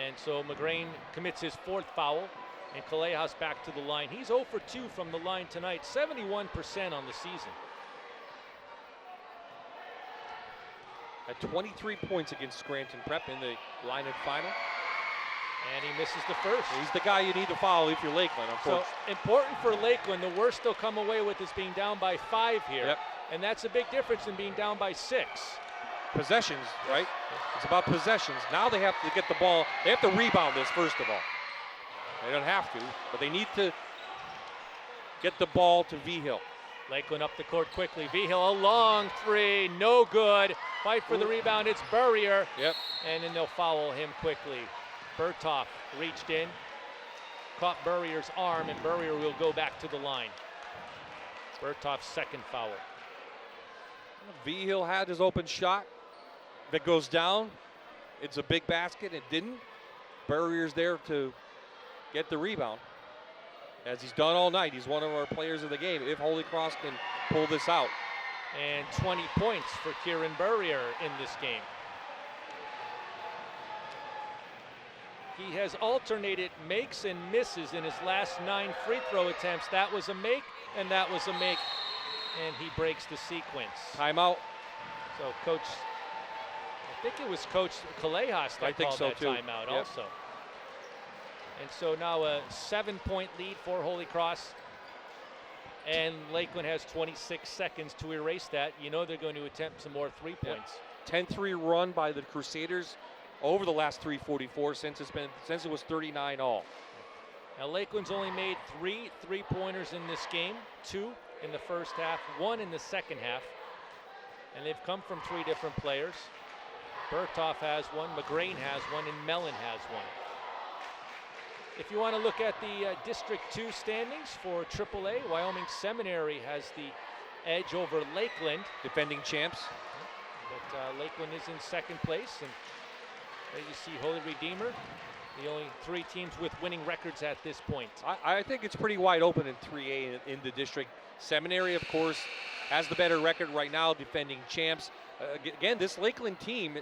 And so McGrain commits his 4th foul. And Callejas back to the line. He's 0 for 2 from the line tonight. 71% on the season. At 23 points against Scranton Prep in the Lakeland final. And he misses the first. He's the guy you need to foul if you're Lakeland, unfortunately. So important for Lakeland. The worst they'll come away with is being down by 5 here. Yep. And that's a big difference in being down by 6. Possessions, right? It's about possessions. Now they have to get the ball. They have to rebound this, first of all. They don't have to, but they need to get the ball to V-Hill. Lakeland up the court quickly. V-Hill, a long 3, no good. Fight for the rebound, it's Burrier. Yep. And then they'll foul him quickly. Berthoff reached in, caught Burrier's arm, and Burrier will go back to the line. Berthoff's 2nd foul. V-Hill had his open shot. If it goes down, it's a big basket. It didn't. Burrier's there to get the rebound. As he's done all night, he's one of our players of the game. If Holy Cross can pull this out. And 20 points for Kieran Burrier in this game. He has alternated makes and misses in his last 9 free throw attempts. That was a make, and that was a make, and he breaks the sequence. Timeout. So Coach, I think it was Coach Callejas that called that timeout also. And so now a 7-point lead for Holy Cross. And Lakeland has 26 seconds to erase that. You know they're going to attempt some more 3 points. 10-3 run by the Crusaders over the last 3:44 since it was 39 all. Now Lakeland's only made 3 3-pointers in this game, 2 in the first half, 1 in the second half. And they've come from 3 different players. Berthoff has 1, McGrain has 1, and Mellon has 1. If you want to look at the District 2 standings for AAA, Wyoming Seminary has the edge over Lakeland. Defending champs. But Lakeland is in 2nd place. And there you see Holy Redeemer, the only 3 teams with winning records at this point. I think it's pretty wide open in 3A in the district. Seminary, of course, has the better record right now, defending champs. Again, this Lakeland team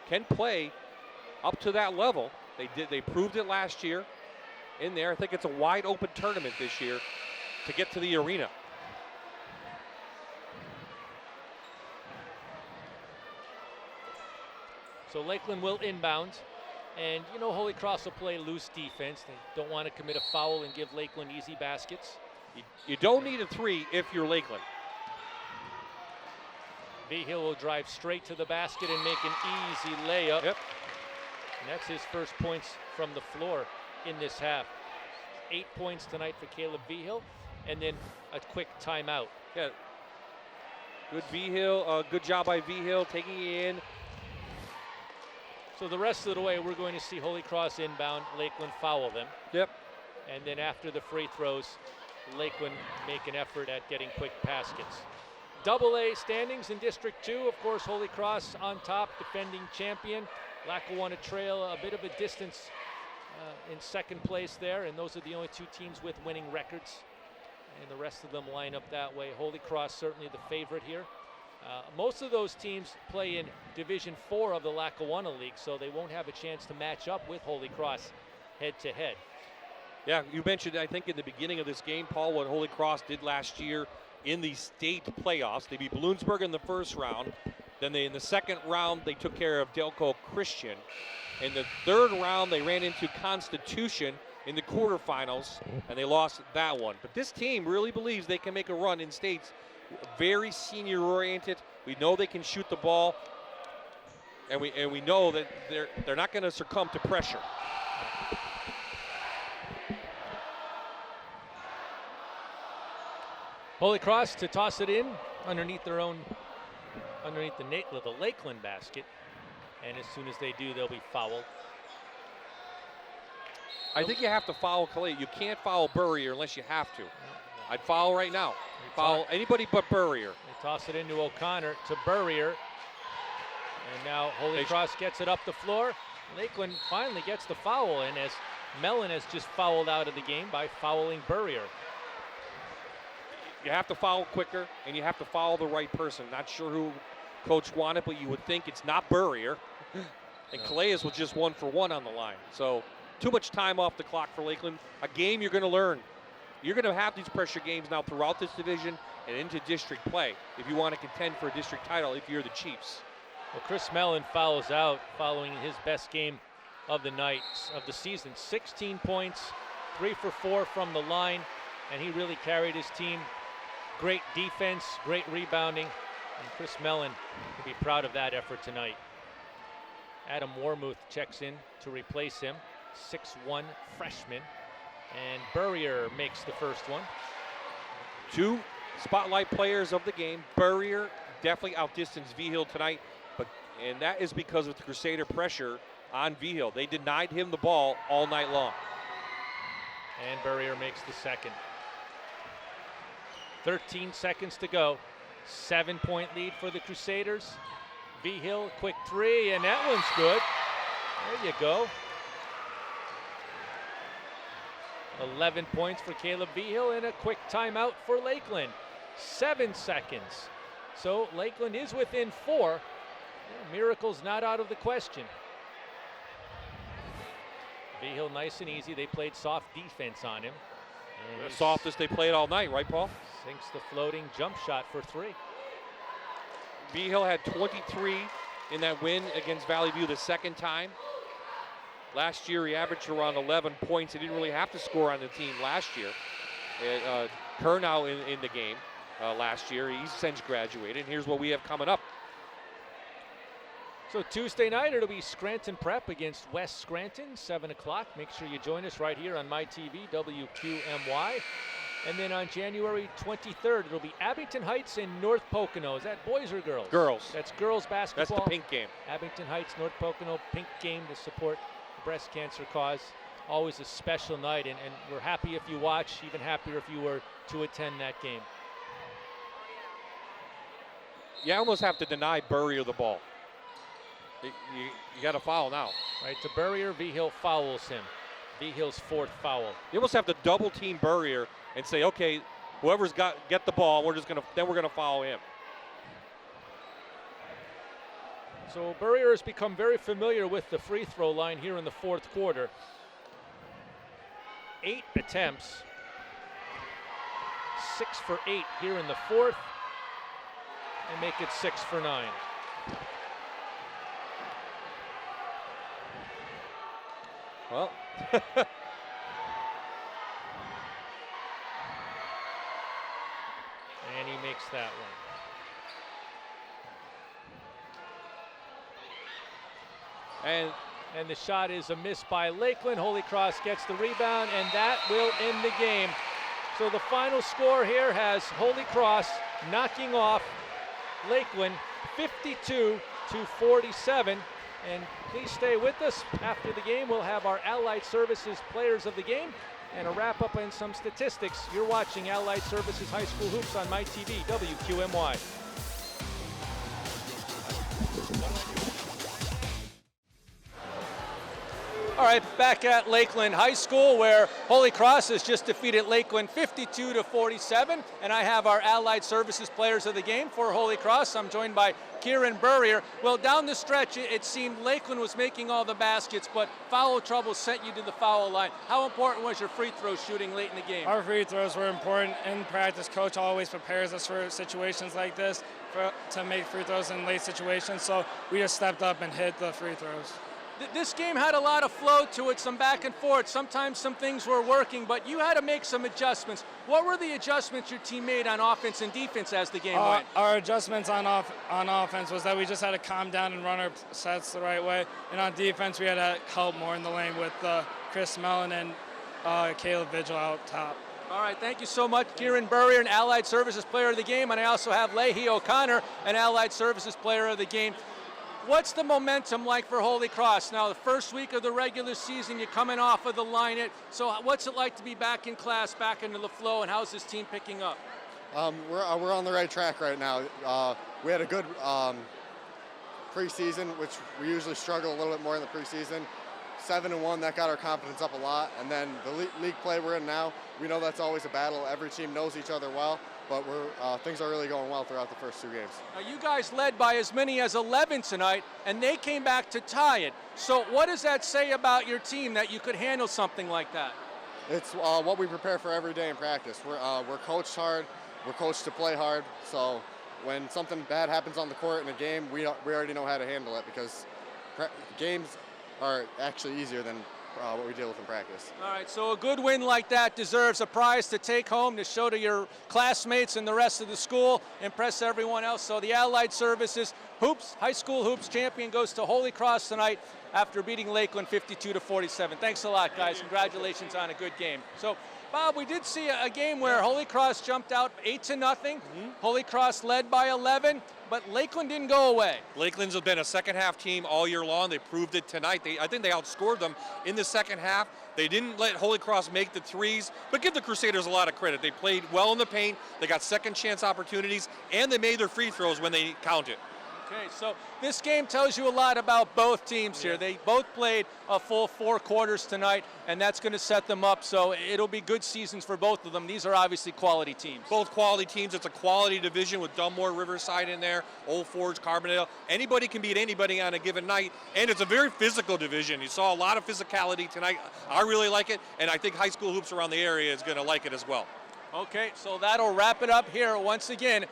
can play up to that level. They proved it last year in there. I think it's a wide open tournament this year to get to the arena. So Lakeland will inbound. And you know Holy Cross will play loose defense. They don't want to commit a foul and give Lakeland easy baskets. You don't need a 3 if you're Lakeland. V-Hill will drive straight to the basket and make an easy layup. Yep. And that's his first points from the floor in this half. 8 points tonight for Caleb V-Hill, and then a quick timeout. Yeah. Good V-Hill, good job by V-Hill taking it in. So the rest of the way, we're going to see Holy Cross inbound, Lakeland foul them. Yep. And then after the free throws, Lakeland make an effort at getting quick baskets. Double-A standings in District 2, of course, Holy Cross on top, defending champion. Lackawanna trail a bit of a distance in second place there, and those are the only two teams with winning records. And the rest of them line up that way. Holy Cross certainly the favorite here. Most of those teams play in Division 4 of the Lackawanna League, so they won't have a chance to match up with Holy Cross head-to-head. Yeah, you mentioned, I think, in the beginning of this game, Paul, what Holy Cross did last year in the state playoffs. They beat Bloomsburg in the first round. Then in the second round, they took care of Delco Christian. In the third round, they ran into Constitution in the quarterfinals, and they lost that one. But this team really believes they can make a run in states. Very senior-oriented. We know they can shoot the ball, and we know that they're not going to succumb to pressure. Holy Cross to toss it in underneath the Lakeland basket, and as soon as they do, they'll be fouled. I think you have to foul Calais. You can't foul Burrier unless you have to. I'd foul right now. Foul anybody but Burrier. They toss it into O'Connor to Burrier, and now Holy Cross gets it up the floor. Lakeland finally gets the foul in, as Mellon has just fouled out of the game by fouling Burrier. You have to foul quicker, and you have to foul the right person. Not sure who Coach wanted, but you would think it's not Burrier. And Calais was just 1 for 1 on the line. So too much time off the clock for Lakeland. A game you're going to learn. You're going to have these pressure games now throughout this division and into district play if you want to contend for a district title if you're the Chiefs. Well, Chris Mellon fouls out following his best game of the night, of the season. 16 points, 3 for 4 from the line, and he really carried his team. Great defense, great rebounding, and Chris Mellon will be proud of that effort tonight. Adam Warmuth checks in to replace him, 6'1" freshman, and Burrier makes the first one. Two spotlight players of the game. Burrier definitely outdistanced V-Hill tonight, and that is because of the Crusader pressure on V-Hill. They denied him the ball all night long. And Burrier makes the second. 13 seconds to go. 7-point lead for the Crusaders. V-Hill, quick three, and that one's good. There you go. 11 points for Caleb V-Hill, and a quick timeout for Lakeland. 7 seconds. So Lakeland is within 4. Yeah, miracle's not out of the question. V-Hill nice and easy. They played soft defense on him. The softest they played all night, right, Paul? Sinks the floating jump shot for 3. V-Hill had 23 in that win against Valley View the second time. Last year, he averaged around 11 points. He didn't really have to score on the team last year. Kernow in the game last year. He's since graduated. And here's what we have coming up. So Tuesday night, it'll be Scranton Prep against West Scranton, 7 o'clock. Make sure you join us right here on MyTV, WQMY. And then on January 23rd, it'll be Abington Heights and North Pocono. Is that boys or girls? Girls. That's girls basketball. That's the pink game. Abington Heights, North Pocono, pink game to support the breast cancer cause. Always a special night, and we're happy if you watch, even happier if you were to attend that game. You almost have to deny Burrier the ball. You got to foul now. Right, to Burrier, V-Hill fouls him. V-Hill's 4th foul. You almost have to double team Burrier and say, okay, whoever's get the ball, we're gonna foul him. So Burrier has become very familiar with the free throw line here in the 4th quarter. 8 attempts. 6 for 8 here in the 4th. And make it 6 for 9. Well, and he makes that one. And the shot is a miss by Lakeland. Holy Cross gets the rebound, and that will end the game. So the final score here has Holy Cross knocking off Lakeland 52-47. And please stay with us. After the game, we'll have our Allied Services Players of the Game and a wrap-up and some statistics. You're watching Allied Services High School Hoops on my TV, WQMY. All right, back at Lakeland High School, where Holy Cross has just defeated Lakeland 52-47, and I have our Allied Services Players of the Game for Holy Cross. I'm joined by Kieran Burrier. Well, down the stretch, it seemed Lakeland was making all the baskets, but foul trouble sent you to the foul line. How important was your free throw shooting late in the game? Our free throws were important in practice. Coach always prepares us for situations like this to make free throws in late situations, so we just stepped up and hit the free throws. This game had a lot of flow to it, some back and forth. Sometimes some things were working, but you had to make some adjustments. What were the adjustments your team made on offense and defense as the game went? Our adjustments on offense was that we just had to calm down and run our sets the right way. And on defense, we had to help more in the lane with Chris Mellon and Caleb Vigil out top. All right, thank you so much, Kieran Burrier, an Allied Services Player of the Game, and I also have Leahy O'Connor, an Allied Services Player of the Game. What's the momentum like for Holy Cross? Now, the first week of the regular season, you're coming off of the line. So what's it like to be back in class, back into the flow, and how's this team picking up? We're on the right track right now. We had a good preseason, which we usually struggle a little bit more in the preseason. 7-1, that got our confidence up a lot. And then the league play we're in now, we know that's always a battle. Every team knows each other well, but things are really going well throughout the first 2 games. Now, you guys led by as many as 11 tonight, and they came back to tie it. So what does that say about your team that you could handle something like that? It's what we prepare for every day in practice. We're coached hard. We're coached to play hard. So when something bad happens on the court in a game, we already know how to handle it, because games are actually easier than what we deal with in practice. All right, so a good win like that deserves a prize to take home to show to your classmates and the rest of the school, impress everyone else. So the Allied Services Hoops, High School Hoops champion goes to Holy Cross tonight after beating Lakeland 52-47. Thanks a lot, guys. Congratulations on a good game. So, Bob, we did see a game where Holy Cross jumped out 8-0. Holy Cross led by 11, but Lakeland didn't go away. Lakeland's have been a second-half team all year long. They proved it tonight. I think they outscored them in the second half. They didn't let Holy Cross make the threes, but give the Crusaders a lot of credit. They played well in the paint. They got second-chance opportunities, and they made their free throws when they counted. Okay, so this game tells you a lot about both teams here. They both played a full 4 quarters tonight, and that's going to set them up. So it'll be good seasons for both of them. These are obviously quality teams. Both quality teams. It's a quality division with Dunmore, Riverside in there, Old Forge, Carbondale. Anybody can beat anybody on a given night, and it's a very physical division. You saw a lot of physicality tonight. I really like it, and I think high school hoops around the area is going to like it as well. Okay, so that'll wrap it up here once again.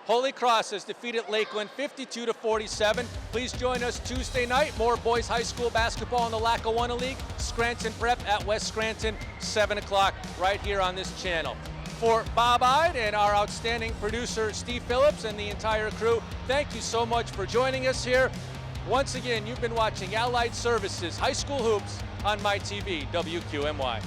Holy Cross has defeated Lakeland 52-47. Please join us Tuesday night. More boys high school basketball in the Lackawanna League. Scranton Prep at West Scranton, 7 o'clock, right here on this channel. For Bob Ide and our outstanding producer, Steve Phillips, and the entire crew, thank you so much for joining us here. Once again, you've been watching Allied Services High School Hoops on my TV, WQMY.